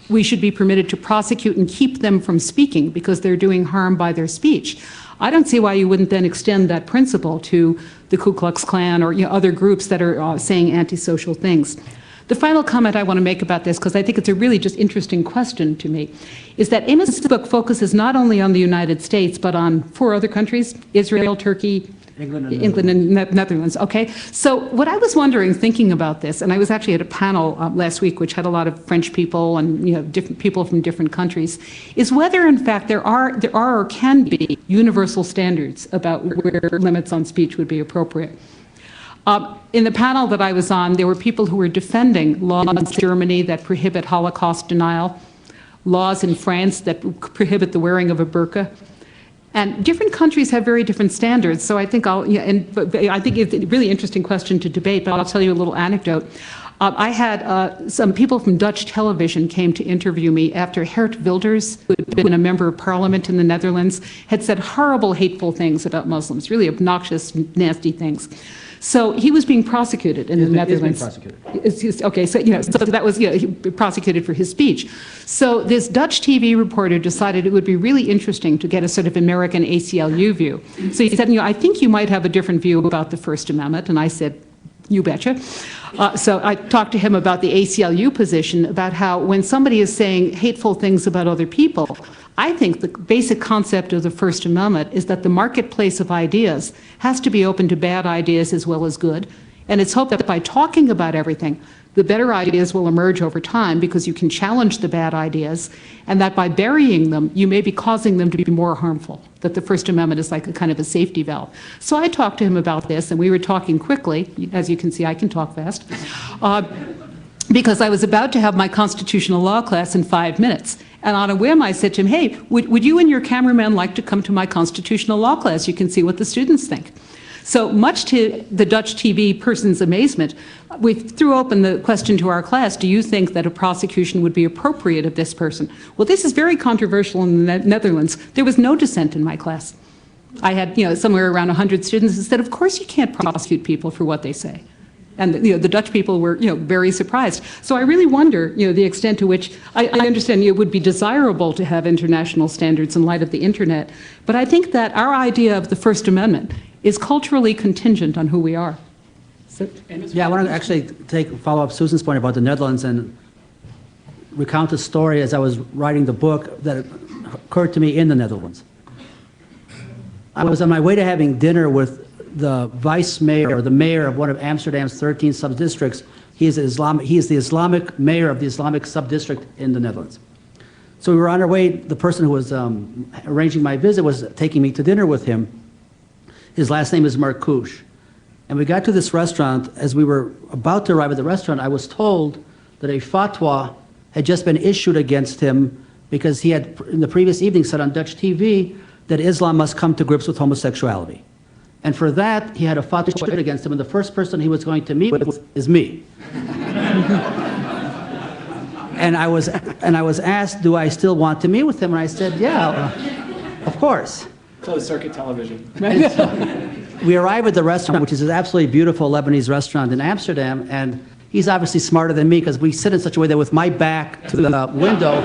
we should be permitted to prosecute and keep them from speaking because they're doing harm by their speech, I don't see why you wouldn't then extend that principle to the Ku Klux Klan or other groups that are saying antisocial things. The final comment I want to make about this, because I think it's a really just interesting question to me, is that Amos's book focuses not only on the United States, but on 4 other countries, Israel, Turkey, England and Netherlands, okay. So what I was wondering, thinking about this, and I was actually at a panel last week which had a lot of French people and different people from different countries, is whether in fact there are or can be universal standards about where limits on speech would be appropriate. In the panel that I was on, there were people who were defending laws in Germany that prohibit Holocaust denial, laws in France that prohibit the wearing of a burqa. And different countries have very different standards, so I think I think it's a really interesting question to debate, but I'll tell you a little anecdote. I had some people from Dutch television came to interview me after Geert Wilders, who had been a member of parliament in the Netherlands, had said horrible, hateful things about Muslims, really obnoxious, nasty things. So he was being prosecuted in the Netherlands. Okay, so so that was prosecuted for his speech. So this Dutch TV reporter decided it would be really interesting to get a sort of American ACLU view. So he said, I think you might have a different view about the First Amendment, and I said, you betcha. So I talked to him about the ACLU position, about how when somebody is saying hateful things about other people, I think the basic concept of the First Amendment is that the marketplace of ideas has to be open to bad ideas as well as good. And it's hoped that by talking about everything, the better ideas will emerge over time because you can challenge the bad ideas, and that by burying them, you may be causing them to be more harmful, that the First Amendment is like a kind of a safety valve. So I talked to him about this, and we were talking quickly. As you can see, I can talk fast. Because I was about to have my constitutional law class in 5 minutes. And on a whim, I said to him, hey, would you and your cameraman like to come to my constitutional law class? You can see what the students think. So much to the Dutch TV person's amazement, we threw open the question to our class, do you think that a prosecution would be appropriate of this person? Well, this is very controversial in the Netherlands. There was no dissent in my class. I had somewhere around 100 students who said, of course you can't prosecute people for what they say. And the Dutch people were very surprised. So I really wonder the extent to which I understand it would be desirable to have international standards in light of the internet, but I think that our idea of the First Amendment is culturally contingent on who we are. So, yeah, I want to actually follow up Susan's point about the Netherlands and recount a story as I was writing the book that occurred to me in the Netherlands. I was on my way to having dinner with the vice mayor, or the mayor of one of Amsterdam's 13 sub-districts. He is the Islamic mayor of the Islamic sub-district in the Netherlands. So we were on our way. The person who was arranging my visit was taking me to dinner with him. His last name is Marcouche. And we got to this restaurant. As we were about to arrive at the restaurant, I was told that a fatwa had just been issued against him because he had, in the previous evening, said on Dutch TV that Islam must come to grips with homosexuality. And for that, he had a fatwa issued against him, and the first person he was going to meet with is me. And I was asked, do I still want to meet with him? And I said, yeah, of course. Closed circuit television. We arrive at the restaurant, which is an absolutely beautiful Lebanese restaurant in Amsterdam, and he's obviously smarter than me because we sit in such a way that with my back to the window,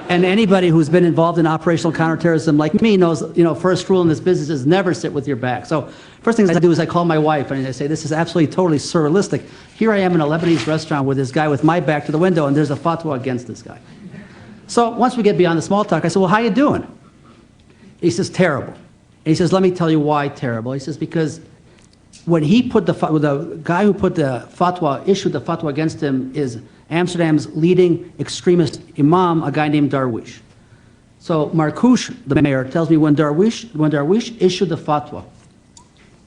and anybody who's been involved in operational counterterrorism like me knows, first rule in this business is never sit with your back. So first thing I do is I call my wife and I say, this is absolutely totally surrealistic. Here I am in a Lebanese restaurant with this guy with my back to the window, and there's a fatwa against this guy. So once we get beyond the small talk, I said, well, how you doing? He says, terrible. And he says, let me tell you why terrible. He says, because when he put the guy who put the fatwa, issued the fatwa against him is Amsterdam's leading extremist imam, a guy named Darwish. So Marcouche, the mayor, tells me when Darwish issued the fatwa,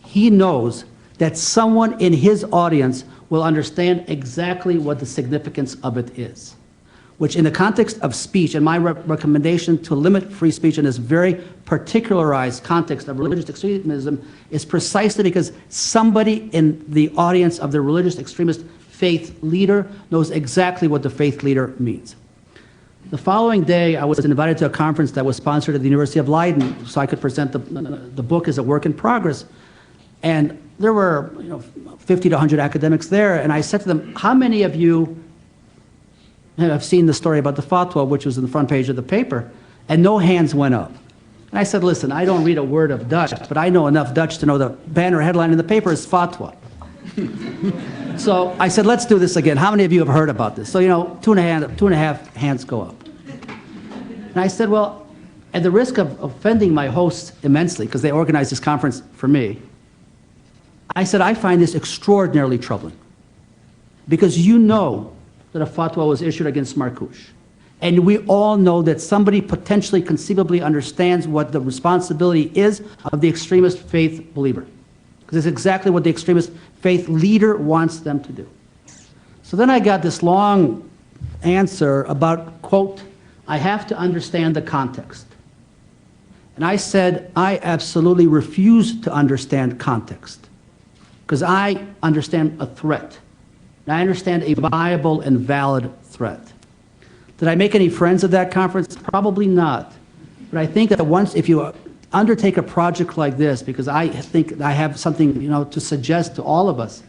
he knows that someone in his audience will understand exactly what the significance of it is, which in the context of speech, and my recommendation to limit free speech in this very particularized context of religious extremism is precisely because somebody in the audience of the religious extremist faith leader knows exactly what the faith leader means. The following day, I was invited to a conference that was sponsored at the University of Leiden, so I could present the book as a work in progress. And there were 50 to 100 academics there, and I said to them, how many of you have seen the story about the fatwa, which was in the front page of the paper? And no hands went up. And I said, listen, I don't read a word of Dutch, but I know enough Dutch to know the banner headline in the paper is fatwa. So I said, let's do this again. How many of you have heard about this? So, two and a half hands go up. And I said, well, At the risk of offending my hosts immensely, because they organized this conference for me, I said, I find this extraordinarily troubling. Because you know that a fatwa was issued against Marcouch. And we all know that somebody potentially, conceivably understands what the responsibility is of the extremist faith believer. Because it's exactly what the extremist faith leader wants them to do. So then I got this long answer about, quote, I have to understand the context. And I said, I absolutely refuse to understand context. Because I understand a threat. And I understand a viable and valid threat. Did I make any friends at that conference? Probably not. But I think that once, if you undertake a project like this, because I think I have something, to suggest to all of us,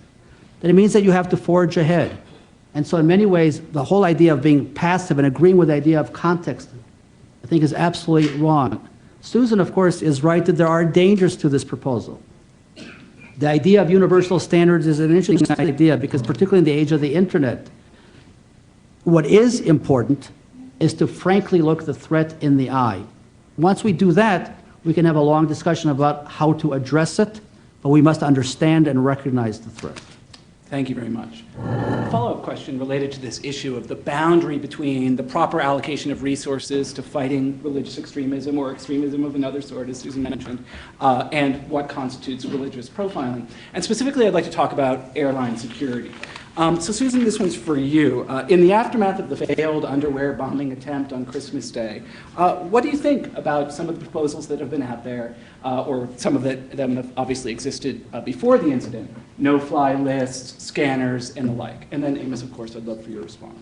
that it means that you have to forge ahead. And so in many ways, the whole idea of being passive and agreeing with the idea of context, I think is absolutely wrong. Susan, of course, is right that there are dangers to this proposal. The idea of universal standards is an interesting idea because particularly in the age of the internet, what is important is to frankly look the threat in the eye. Once we do that, we can have a long discussion about how to address it, but we must understand and recognize the threat. Thank you very much. A follow-up question related to this issue of the boundary between the proper allocation of resources to fighting religious extremism or extremism of another sort, as Susan mentioned, and what constitutes religious profiling. And specifically, I'd like to talk about airline security. So Susan, this one's for you. In the aftermath of the failed underwear bombing attempt on Christmas Day, what do you think about some of the proposals that have been out there, or some of them have obviously existed before the incident, no-fly lists, scanners, and the like? And then Amos, of course, I'd love for your response.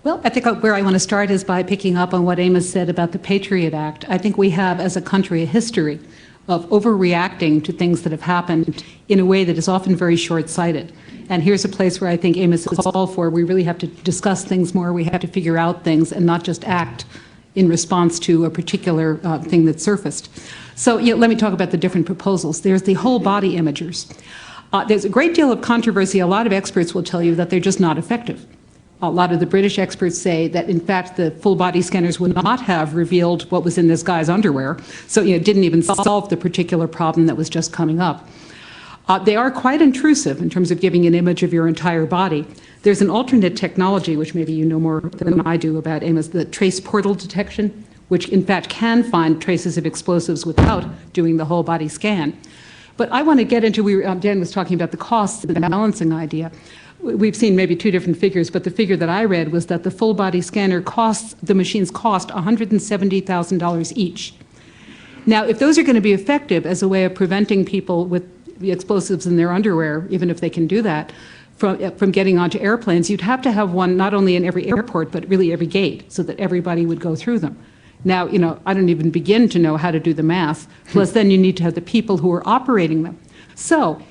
Well, I think where I want to start is by picking up on what Amos said about the Patriot Act. I think we have, as a country, a history of overreacting to things that have happened in a way that is often very short-sighted. And here's a place where I think Amos is all for. We really have to discuss things more. We have to figure out things and not just act in response to a particular thing that surfaced. So let me talk about the different proposals. There's the whole body imagers. There's a great deal of controversy. A lot of experts will tell you that they're just not effective. A lot of the British experts say that, in fact, the full-body scanners would not have revealed what was in this guy's underwear, so it didn't even solve the particular problem that was just coming up. They are quite intrusive in terms of giving an image of your entire body. There's an alternate technology, which maybe you know more than I do about, Amos, the trace portal detection, which in fact can find traces of explosives without doing the whole body scan. But I want to get into, Dan was talking about the costs, the balancing idea. We've seen maybe two different figures, but the figure that I read was that the full body scanner costs, the machines cost $170,000 each. Now, if those are going to be effective as a way of preventing people with the explosives in their underwear, even if they can do that, from getting onto airplanes, you'd have to have one not only in every airport, but really every gate, so that everybody would go through them. Now, I don't even begin to know how to do the math, plus then you need to have the people who are operating them. So,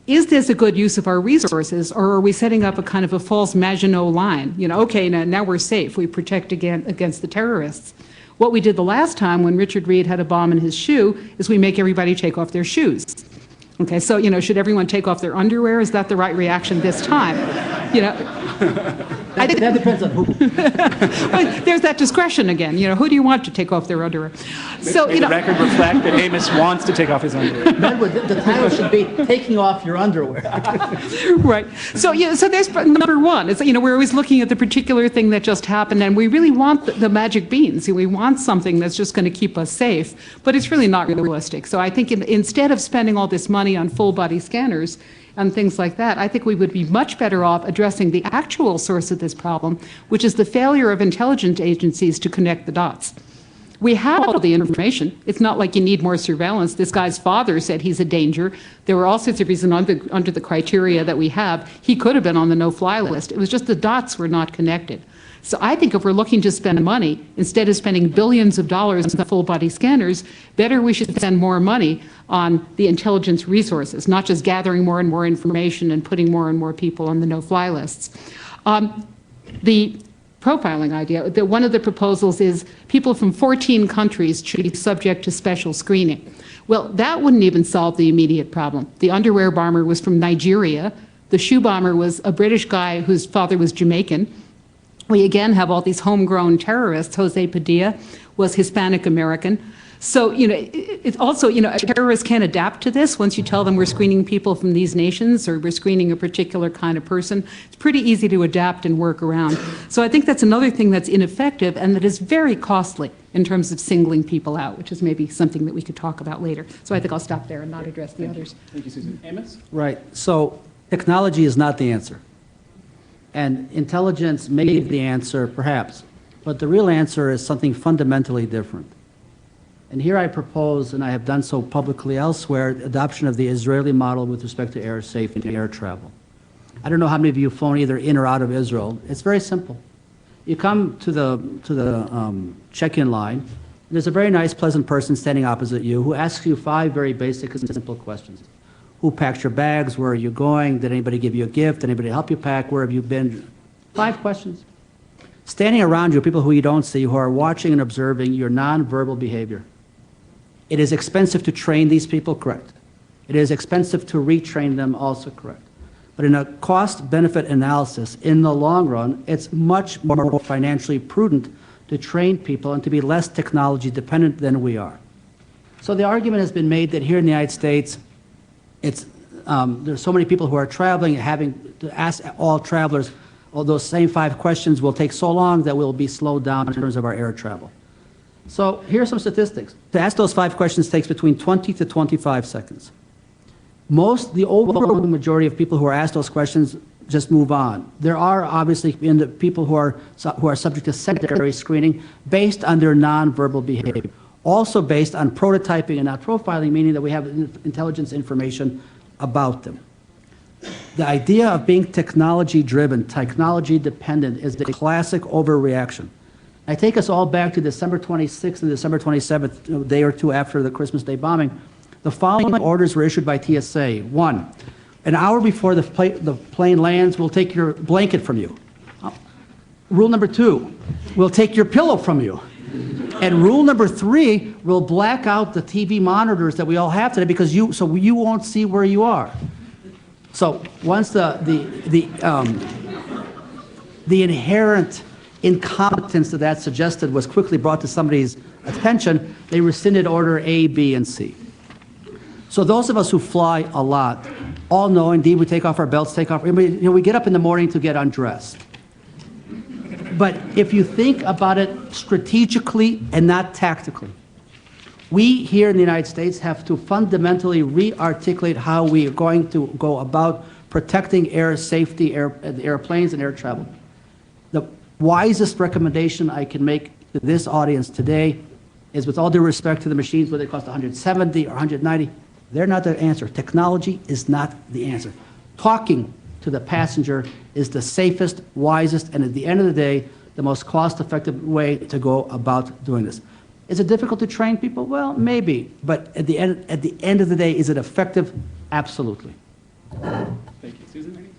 is this a good use of our resources, or are we setting up a kind of a false Maginot line? Okay, now we're safe, we protect against the terrorists. What we did the last time when Richard Reed had a bomb in his shoe is we make everybody take off their shoes. Okay, so, should everyone take off their underwear? Is that the right reaction this time? I think that depends on who. Well, there's that discretion again. Who do you want to take off their underwear? So, May the record reflect that Amos wants to take off his underwear. The title should be "Taking Off Your Underwear." Right. So, so there's number one. It's, we're always looking at the particular thing that just happened, and we really want the magic beans. We want something that's just going to keep us safe, but it's really not realistic. So I think instead of spending all this money on full-body scanners and things like that, I think we would be much better off addressing the actual source of this problem, which is the failure of intelligence agencies to connect the dots. We have all the information. It's not like you need more surveillance. This guy's father said he's a danger. There were all sorts of reasons under the criteria that we have. He could have been on the no-fly list. It was just the dots were not connected. So I think if we're looking to spend money, instead of spending billions of dollars on full-body scanners, better we should spend more money on the intelligence resources, not just gathering more and more information and putting more and more people on the no-fly lists. The profiling idea, one of the proposals is people from 14 countries should be subject to special screening. Well, that wouldn't even solve the immediate problem. The underwear bomber was from Nigeria. The shoe bomber was a British guy whose father was Jamaican. We again have all these homegrown terrorists. Jose Padilla was Hispanic American. So, it's also, terrorists can adapt to this. Once you tell them we're screening people from these nations or we're screening a particular kind of person, it's pretty easy to adapt and work around. So I think that's another thing that's ineffective and that is very costly in terms of singling people out, which is maybe something that we could talk about later. So I think I'll stop there and not address the others. Thank you, Susan. Amos? Right. So technology is not the answer. And intelligence may be the answer, perhaps. But the real answer is something fundamentally different. And here I propose, and I have done so publicly elsewhere, adoption of the Israeli model with respect to air safety and air travel. I don't know how many of you have flown either in or out of Israel. It's very simple. You come to the check-in line, and there's a very nice, pleasant person standing opposite you who asks you 5 very basic and simple questions. Who packed your bags? Where are you going? Did anybody give you a gift? Did anybody help you pack? Where have you been? 5 questions. Standing around you are people who you don't see, who are watching and observing your nonverbal behavior. It is expensive to train these people, correct. It is expensive to retrain them, also correct. But in a cost-benefit analysis, in the long run, it's much more financially prudent to train people and to be less technology dependent than we are. So the argument has been made that here in the United States, there's so many people who are traveling, having to ask all travelers, all those same 5 questions will take so long that we'll be slowed down in terms of our air travel. So here are some statistics. To ask those 5 questions takes between 20 to 25 seconds. The overwhelming majority of people who are asked those questions just move on. There are obviously people who are subject to secondary screening based on their nonverbal behavior. Also based on prototyping and not profiling, meaning that we have intelligence information about them. The idea of being technology-driven, technology-dependent is the classic overreaction. I take us all back to December 26th and December 27th, a day or two after the Christmas Day bombing. The following orders were issued by TSA. 1, an hour before the plane lands, we'll take your blanket from you. Rule number 2, we'll take your pillow from you. And rule number 3, we'll black out the TV monitors that we all have today because so you won't see where you are. So once the inherent incompetence that suggested was quickly brought to somebody's attention, they rescinded order A, B, and C. So those of us who fly a lot all know, indeed, we take off our belts, we get up in the morning to get undressed. But if you think about it strategically and not tactically, we here in the United States have to fundamentally re-articulate how we are going to go about protecting air safety, airplanes and air travel. The wisest recommendation I can make to this audience today is, with all due respect to the machines, whether they cost 170 or 190, they're not the answer. Technology is not the answer. Talking to the passenger is the safest, wisest, and at the end of the day, the most cost-effective way to go about doing this. Is it difficult to train people? Well, maybe, but at the end of the day, is it effective? Absolutely. Thank you. Susan, any?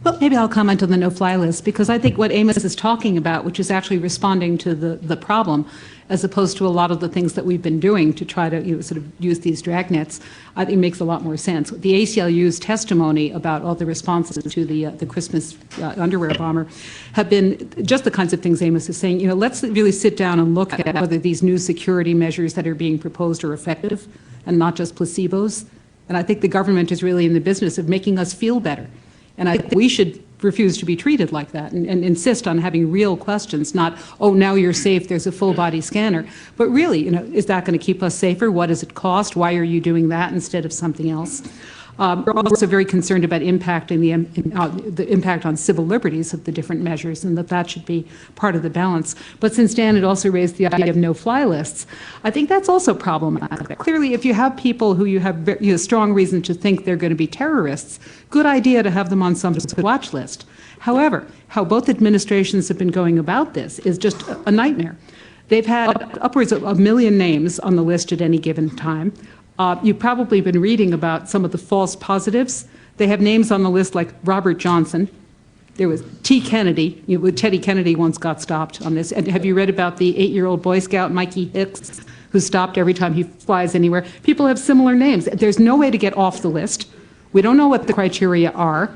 Well, maybe I'll comment on the no-fly list, because I think what Amos is talking about, which is actually responding to the problem, as opposed to a lot of the things that we've been doing to try to sort of use these dragnets, I think makes a lot more sense. The ACLU's testimony about all the responses to the Christmas underwear bomber have been just the kinds of things Amos is saying. Let's really sit down and look at whether these new security measures that are being proposed are effective and not just placebos. And I think the government is really in the business of making us feel better. And I think we should refuse to be treated like that and insist on having real questions, not, oh, now you're safe, there's a full-body scanner. But really, is that going to keep us safer? What does it cost? Why are you doing that instead of something else? We're also very concerned about impacting the impact on civil liberties of the different measures, and that should be part of the balance. But since Dan had also raised the idea of no-fly lists, I think that's also problematic. Clearly, if you have people who you have strong reason to think they're going to be terrorists, good idea to have them on some watch list. However, how both administrations have been going about this is just a nightmare. They've had upwards of 1 million names on the list at any given time. You've probably been reading about some of the false positives. They have names on the list like Robert Johnson. There was T. Kennedy. Teddy Kennedy once got stopped on this. And have you read about the 8-year-old Boy Scout, Mikey Hicks, who's stopped every time he flies anywhere? People have similar names. There's no way to get off the list. We don't know what the criteria are.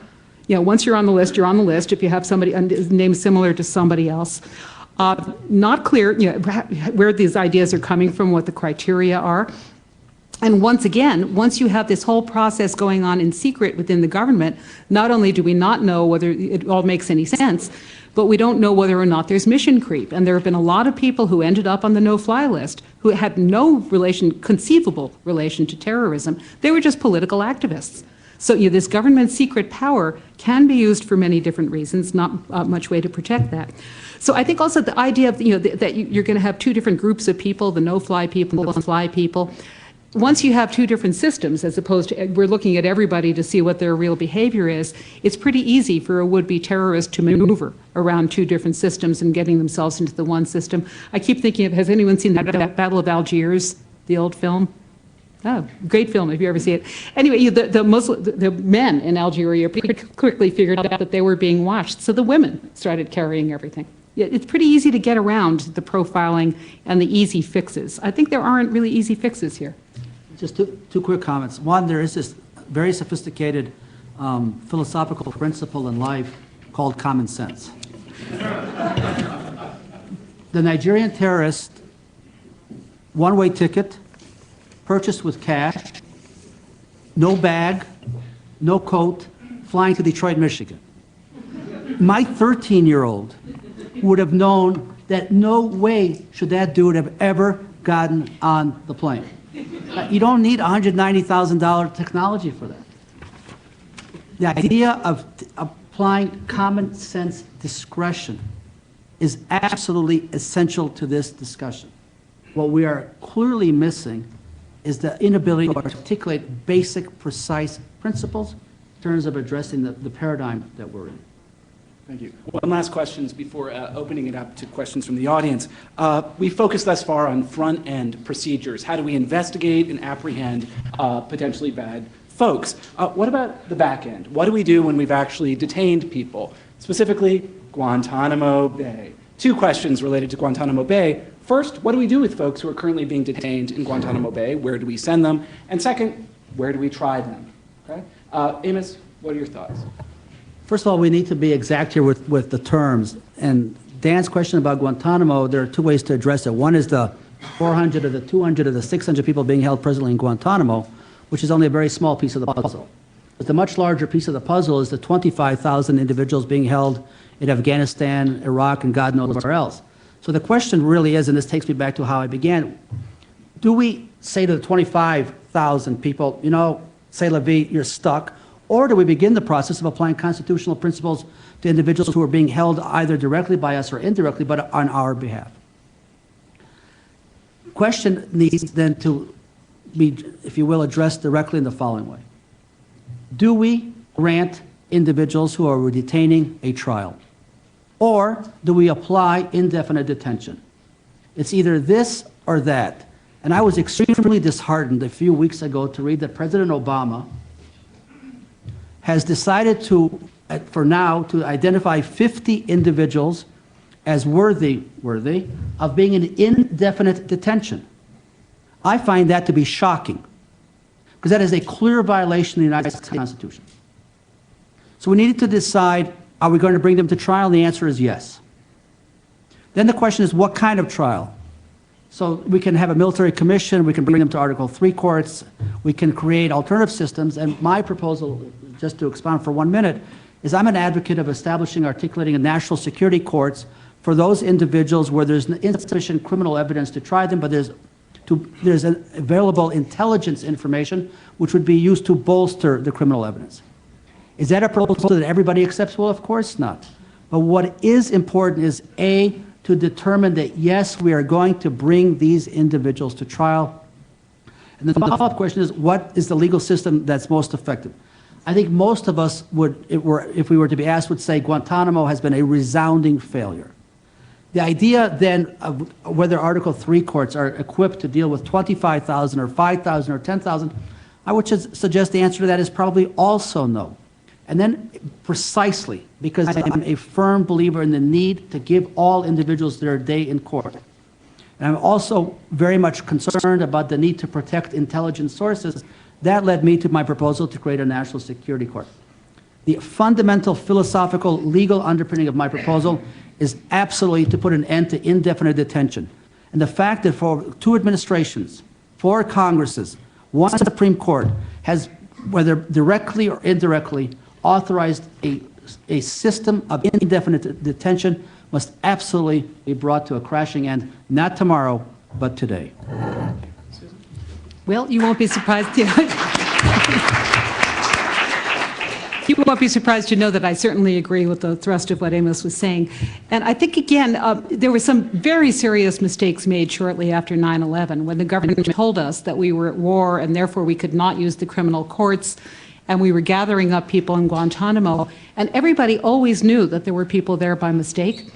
once you're on the list, you're on the list. If you have somebody name similar to somebody else. Not clear where these ideas are coming from, what the criteria are. And once again, once you have this whole process going on in secret within the government, not only do we not know whether it all makes any sense, but we don't know whether or not there's mission creep. And there have been a lot of people who ended up on the no-fly list who had no conceivable relation to terrorism. They were just political activists. So this government secret power can be used for many different reasons, not much way to protect that. So I think also the idea of that you're going to have two different groups of people, the no-fly people and the fly people. Once you have two different systems, as opposed to we're looking at everybody to see what their real behavior is, it's pretty easy for a would-be terrorist to maneuver around two different systems and getting themselves into the one system. I keep thinking of, has anyone seen that Battle of Algiers, the old film? Oh, great film if you ever see it. Anyway, the men in Algeria pretty quickly figured out that they were being watched, so the women started carrying everything. It's pretty easy to get around the profiling and the easy fixes. I think there aren't really easy fixes here. Just two quick comments. One, there is this very sophisticated philosophical principle in life called common sense. The Nigerian terrorist, one-way ticket, purchased with cash, no bag, no coat, flying to Detroit, Michigan. My 13-year-old would have known that no way should that dude have ever gotten on the plane. You don't need $190,000 technology for that. The idea of applying common sense discretion is absolutely essential to this discussion. What we are clearly missing is the inability to articulate basic, precise principles in terms of addressing the paradigm that we're in. Thank you. One last question before opening it up to questions from the audience. We focused thus far on front-end procedures. How do we investigate and apprehend potentially bad folks? What about the back end? What do we do when we've actually detained people? Specifically, Guantanamo Bay. Two questions related to Guantanamo Bay. First, what do we do with folks who are currently being detained in Guantanamo Bay? Where do we send them? And second, where do we try them? Okay? Amos, what are your thoughts? First of all, we need to be exact here with the terms. And Dan's question about Guantanamo, there are two ways to address it. One is the 400 or the 200 or the 600 people being held presently in Guantanamo, which is only a very small piece of the puzzle. But the much larger piece of the puzzle is the 25,000 individuals being held in Afghanistan, Iraq, and God knows where else. So the question really is, and this takes me back to how I began, do we say to the 25,000 people, say la vie, you're stuck, or do we begin the process of applying constitutional principles to individuals who are being held either directly by us or indirectly, but on our behalf? Question needs then to be, if you will, addressed directly in the following way. Do we grant individuals who are detaining a trial? Or do we apply indefinite detention? It's either this or that. And I was extremely disheartened a few weeks ago to read that President Obama has decided for now, to identify 50 individuals as worthy of being in indefinite detention. I find that to be shocking, because that is a clear violation of the United States Constitution. So we needed to decide, are we going to bring them to trial? And the answer is yes. Then the question is, what kind of trial? So we can have a military commission, we can bring them to Article 3 courts, we can create alternative systems, and my proposal, just to expound for 1 minute, is I'm an advocate of articulating a national security courts for those individuals where there's insufficient criminal evidence to try them, but there's available intelligence information which would be used to bolster the criminal evidence. Is that a proposal that everybody accepts? Well, of course not. But what is important is, A, to determine that, yes, we are going to bring these individuals to trial. And the follow-up question is, what is the legal system that's most effective? I think most of us would, if we were to be asked, would say Guantanamo has been a resounding failure. The idea then of whether Article 3 courts are equipped to deal with 25,000 or 5,000 or 10,000, I would suggest the answer to that is probably also no. And then precisely because I'm a firm believer in the need to give all individuals their day in court. And I'm also very much concerned about the need to protect intelligence sources. That led me to my proposal to create a national security court. The fundamental philosophical legal underpinning of my proposal is absolutely to put an end to indefinite detention. And the fact that for 2 administrations, 4 Congresses, 1 Supreme Court has, whether directly or indirectly, authorized a system of indefinite detention must absolutely be brought to a crashing end, not tomorrow, but today. Well, you won't be surprised. You won't be surprised to know that I certainly agree with the thrust of what Amos was saying. And I think, again, there were some very serious mistakes made shortly after 9/11 when the government told us that we were at war and therefore we could not use the criminal courts, and we were gathering up people in Guantanamo. And everybody always knew that there were people there by mistake.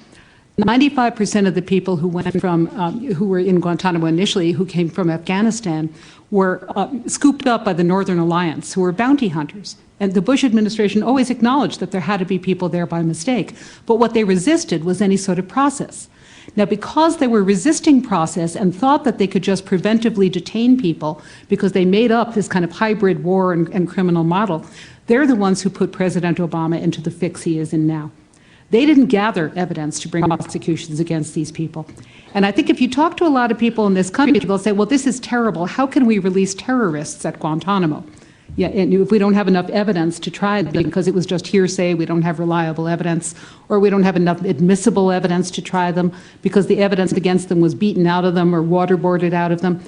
95% of the people who went from, who were in Guantanamo initially, who came from Afghanistan, were scooped up by the Northern Alliance, who were bounty hunters. And the Bush administration always acknowledged that there had to be people there by mistake. But what they resisted was any sort of process. Now, because they were resisting process and thought that they could just preventively detain people because they made up this kind of hybrid war and criminal model, they're the ones who put President Obama into the fix he is in now. They didn't gather evidence to bring prosecutions against these people. And I think if you talk to a lot of people in this country, they'll say, well, this is terrible. How can we release terrorists at Guantanamo? Yeah, and if we don't have enough evidence to try them because it was just hearsay, we don't have reliable evidence, or we don't have enough admissible evidence to try them because the evidence against them was beaten out of them or waterboarded out of them.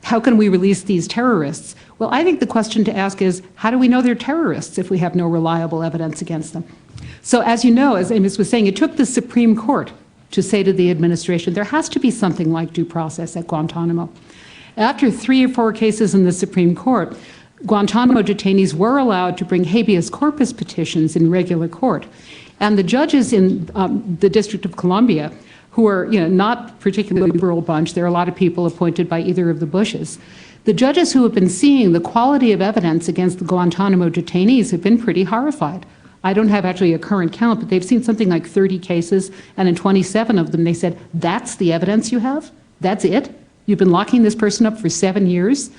How can we release these terrorists? Well, I think the question to ask is, how do we know they're terrorists if we have no reliable evidence against them? So as you know, as Amos was saying, it took the Supreme Court to say to the administration, there has to be something like due process at Guantanamo. After 3 or 4 cases in the Supreme Court, Guantanamo detainees were allowed to bring habeas corpus petitions in regular court. And the judges in the District of Columbia, who are not particularly liberal bunch, there are a lot of people appointed by either of the Bushes, the judges who have been seeing the quality of evidence against the Guantanamo detainees have been pretty horrified. I don't have actually a current count, but they've seen something like 30 cases, and in 27 of them they said, that's the evidence you have? That's it? You've been locking this person up for 7 years?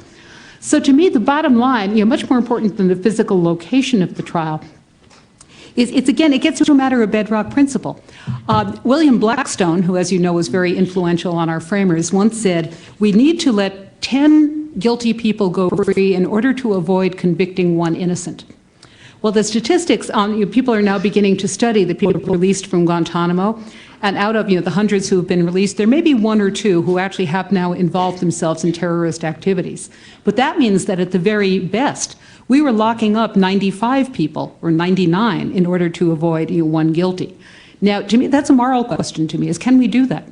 So to me, the bottom line, much more important than the physical location of the trial, it gets to a matter of bedrock principle. William Blackstone, who as you know was very influential on our framers, once said, we need to let 10 guilty people go free in order to avoid convicting 1 innocent. Well, the statistics on people are now beginning to study the people released from Guantanamo, and out of the hundreds who have been released, there may be 1 or 2 who actually have now involved themselves in terrorist activities. But that means that at the very best, we were locking up 95 people or 99 in order to avoid 1 guilty. Now, to me, that's a moral question to me: is can we do that?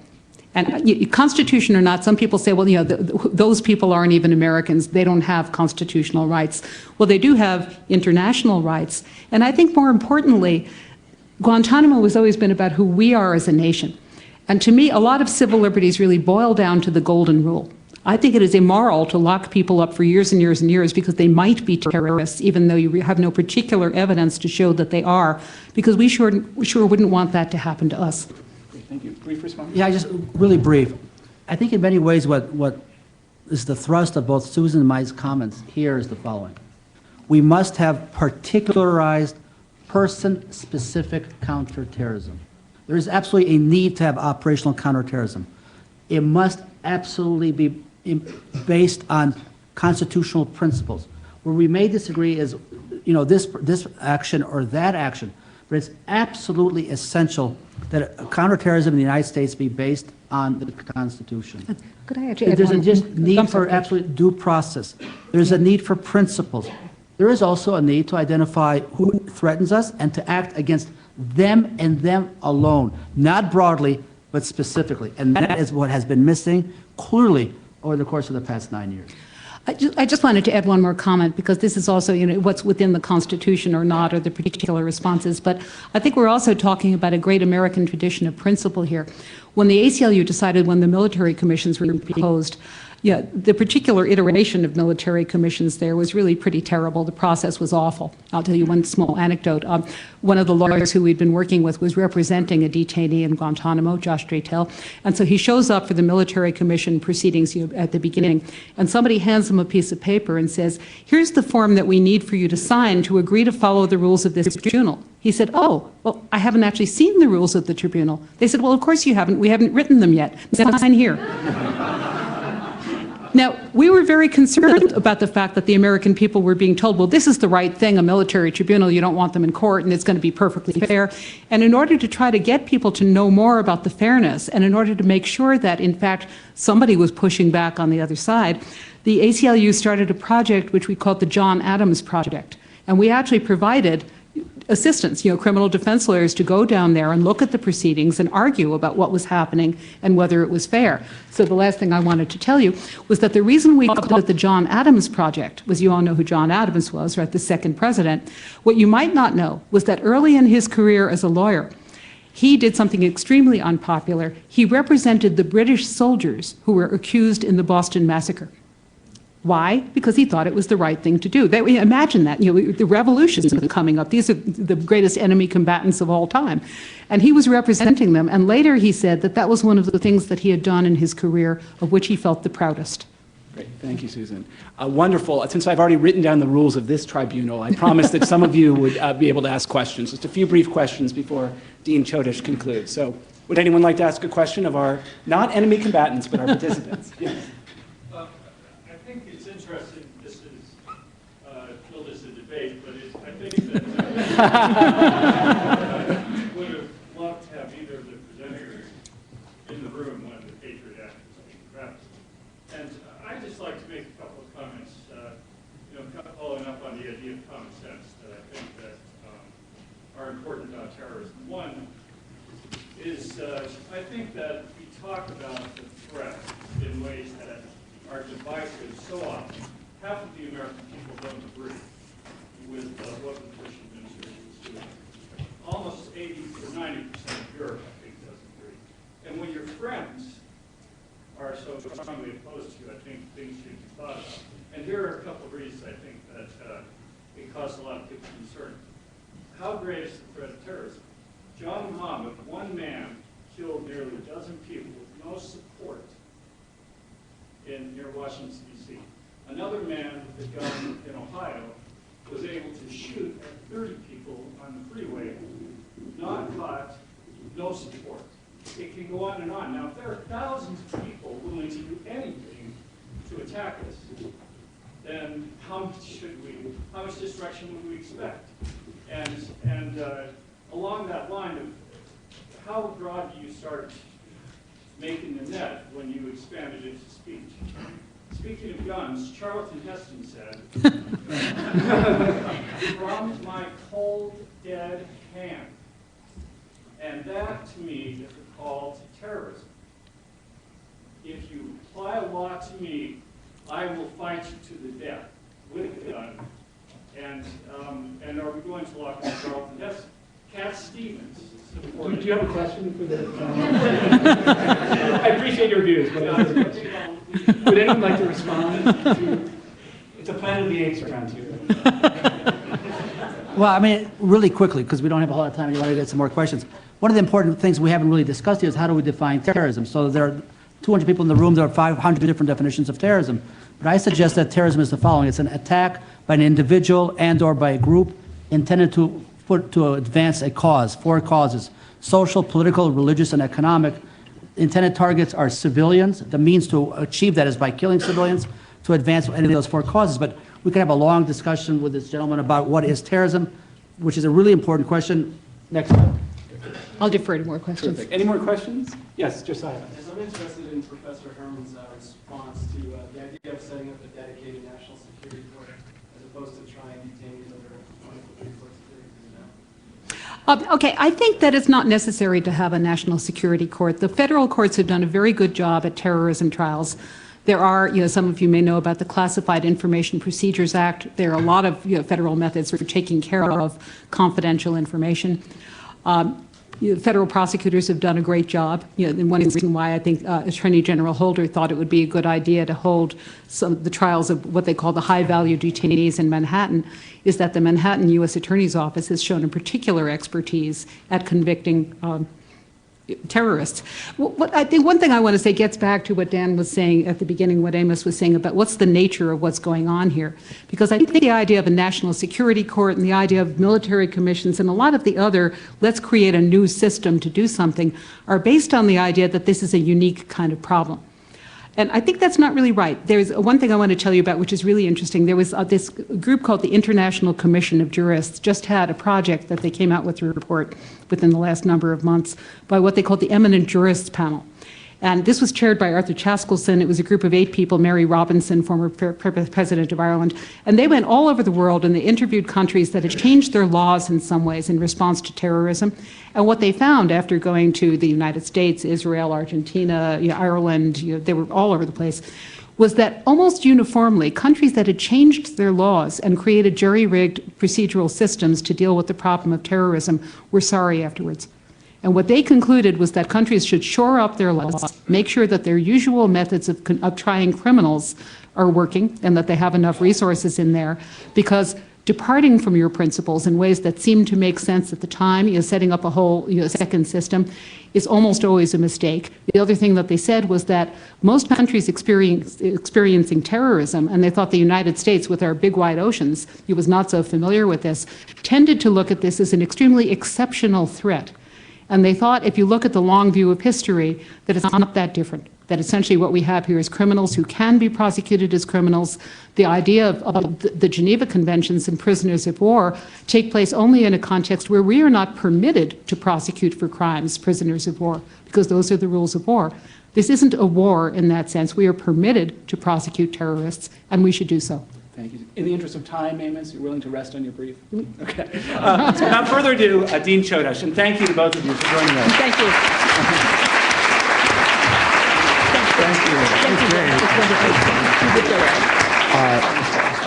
And Constitution or not, some people say, well, those people aren't even Americans. They don't have constitutional rights. Well, they do have international rights. And I think more importantly, Guantanamo has always been about who we are as a nation. And to me, a lot of civil liberties really boil down to the golden rule. I think it is immoral to lock people up for years and years and years because they might be terrorists, even though you have no particular evidence to show that they are, because we sure wouldn't want that to happen to us. Thank you. Brief response? Yeah, just really brief. I think in many ways what is the thrust of both Susan and my comments here is the following. We must have particularized, person-specific counterterrorism. There is absolutely a need to have operational counterterrorism. It must absolutely be based on constitutional principles. Where we may disagree is, this action or that action, but it's absolutely essential that counterterrorism in the United States be based on the Constitution. Could I actually add There's a one? just need for absolute due process. There's a need for principles. There is also a need to identify who threatens us and to act against them and them alone, not broadly, but specifically. And that is what has been missing clearly over the course of the past 9 years. I just wanted to add one more comment, because this is also, what's within the Constitution or not, or the particular responses. But I think we're also talking about a great American tradition of principle here. When the ACLU decided when the military commissions were proposed, Yeah, the particular iteration of military commissions there was really pretty terrible. The process was awful. I'll tell you one small anecdote. One of the lawyers who we'd been working with was representing a detainee in Guantanamo, Josh Dratel, and so he shows up for the military commission proceedings at the beginning, and somebody hands him a piece of paper and says, "Here's the form that we need for you to sign to agree to follow the rules of this tribunal." He said, "Oh, well, I haven't actually seen the rules of the tribunal." They said, "Well, of course you haven't. We haven't written them yet. Sign here." Now, we were very concerned about the fact that the American people were being told, well, this is the right thing, a military tribunal, you don't want them in court, and it's going to be perfectly fair. And in order to try to get people to know more about the fairness, and in order to make sure that, in fact, somebody was pushing back on the other side, the ACLU started a project which we called the John Adams Project. And we actually provided assistance, criminal defense lawyers to go down there and look at the proceedings and argue about what was happening and whether it was fair. So the last thing I wanted to tell you was that the reason we called it the John Adams Project was you all know who John Adams was, right, the second president. What you might not know was that early in his career as a lawyer, he did something extremely unpopular. He represented the British soldiers who were accused in the Boston Massacre. Why? Because he thought it was the right thing to do. Imagine that, the revolutions are coming up. These are the greatest enemy combatants of all time. And he was representing them. And later he said that that was one of the things that he had done in his career of which he felt the proudest. Great. Thank you, Susan. Wonderful. Since I've already written down the rules of this tribunal, I promise that some of you would be able to ask questions. Just a few brief questions before Dean Chodosh concludes. So would anyone like to ask a question of our, not enemy combatants, but our participants? Yes. I think it's interesting, this is billed as a debate, but I think that would have loved to have either of the presenters in the room when the Patriot Act was being drafted. And I'd just like to make a couple of comments, following up on the idea of common sense that I think that are important about terrorism. One is I think that we talk about the threat in ways that are divisive so often. Half of the American people don't agree with what the Bush administration is doing. Almost 80 to 90% of Europe, I think, doesn't agree. And when your friends are so strongly opposed to you, I think things should be thought about. And here are a couple of reasons I think that it caused a lot of people concern. How great is the threat of terrorism? John Muhammad, one man, killed nearly a dozen people with no support near Washington, D.C. Another man with a gun in Ohio was able to shoot at 30 people on the freeway, not caught, no support. It can go on and on. Now, if there are thousands of people willing to do anything to attack us, then how much destruction would we expect? And along that line of how broad do you start making the net when you expand it into speech? Speaking of guns, Charlton Heston said, "From my cold, dead hand." And that, to me, is a call to terrorism. If you apply a law to me, I will fight you to the death with a gun. And are we going to lock in Charlton Heston? Cat Stevens. Do you have a question for the I appreciate your views, but would anyone like to respond? It's a Planet of the Apes around here. Well, I mean, really quickly, because we don't have a lot of time and you want to get some more questions. One of the important things we haven't really discussed here is how do we define terrorism? So there are 200 people in the room, there are 500 different definitions of terrorism. But I suggest that terrorism is the following. It's an attack by an individual and or by a group intended to advance a cause, 4 causes: social, political, religious, and economic. Intended targets are civilians. The means to achieve that is by killing civilians to advance any of those 4 causes. But we could have a long discussion with this gentleman about what is terrorism, which is a really important question. Next slide. I'll defer to more questions. Perfect. Any more questions? Yes, Josiah. Yes, I'm interested in Professor Herman's response to the idea of setting up a dedicated national security court as opposed to trying detainees under 24 security. Okay, I think that it's not necessary to have a national security court. The federal courts have done a very good job at terrorism trials. There are, some of you may know about the Classified Information Procedures Act. There are a lot of federal methods for taking care of confidential information. Federal prosecutors have done a great job. And one reason why I think Attorney General Holder thought it would be a good idea to hold the trials of what they call the high-value detainees in Manhattan is that the Manhattan U.S. Attorney's Office has shown a particular expertise at convicting terrorists. I think one thing I want to say gets back to what Dan was saying at the beginning, what Amos was saying about what's the nature of what's going on here. Because I think the idea of a national security court and the idea of military commissions and a lot of the other, let's create a new system to do something, are based on the idea that this is a unique kind of problem. And I think that's not really right. There's one thing I want to tell you about which is really interesting. There was this group called the International Commission of Jurists just had a project that they came out with a report within the last number of months by what they called the Eminent Jurists Panel. And this was chaired by Arthur Chaskelson. It was a group of 8 people, Mary Robinson, former president of Ireland. And they went all over the world and they interviewed countries that had changed their laws in some ways in response to terrorism. And what they found after going to the United States, Israel, Argentina, Ireland, they were all over the place, was that almost uniformly, countries that had changed their laws and created jury-rigged procedural systems to deal with the problem of terrorism were sorry afterwards. And what they concluded was that countries should shore up their laws, make sure that their usual methods of trying criminals are working and that they have enough resources in there, because departing from your principles in ways that seem to make sense at the time, setting up a whole second system, is almost always a mistake. The other thing that they said was that most countries experiencing terrorism, and they thought the United States, with our big wide oceans, he was not so familiar with this, tended to look at this as an extremely exceptional threat. And they thought, if you look at the long view of history, that it's not that different. That essentially what we have here is criminals who can be prosecuted as criminals. The idea of the Geneva Conventions and prisoners of war take place only in a context where we are not permitted to prosecute for crimes prisoners of war, because those are the rules of war. This isn't a war in that sense. We are permitted to prosecute terrorists, and we should do so. Thank you. In the interest of time, Amos, you're willing to rest on your brief? Okay. So without further ado, Dean Chodosh, and thank you to both of you for joining us. Thank you.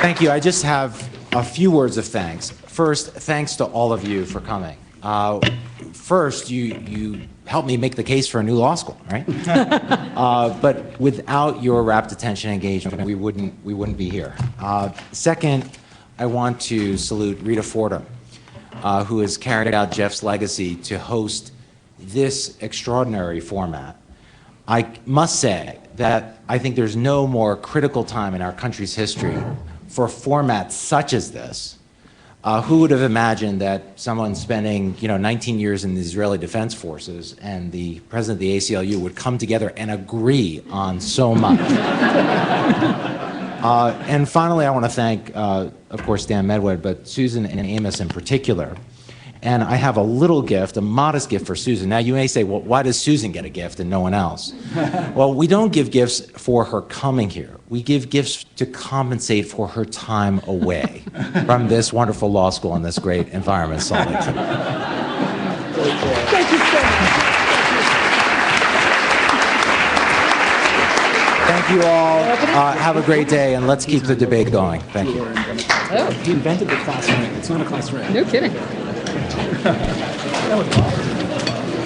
Thank you. I just have a few words of thanks. First, thanks to all of you for coming. First, you helped me make the case for a new law school, right? But without your rapt attention and engagement, we wouldn't be here. Second, I want to salute Rita Fordham, who has carried out Jeff's legacy to host this extraordinary format. I must say that I think there's no more critical time in our country's history for a format such as this. Who would have imagined that someone spending 19 years in the Israeli Defense Forces and the president of the ACLU would come together and agree on so much? And finally, I want to thank, of course, Dan Medwed, but Susan and Amos in particular. And I have a little gift, a modest gift for Susan. Now, you may say, well, why does Susan get a gift and no one else? Well, we don't give gifts for her coming here. We give gifts to compensate for her time away from this wonderful law school and this great environment, Salt Lake City. Thank you so much. Thank you all. Have a great day, and let's keep the debate going. Thank you. Oh, he invented the class ring. It's not a class ring. No kidding.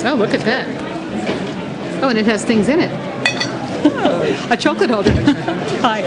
Oh, look at that. Oh, and it has things in it. A chocolate holder. Hi.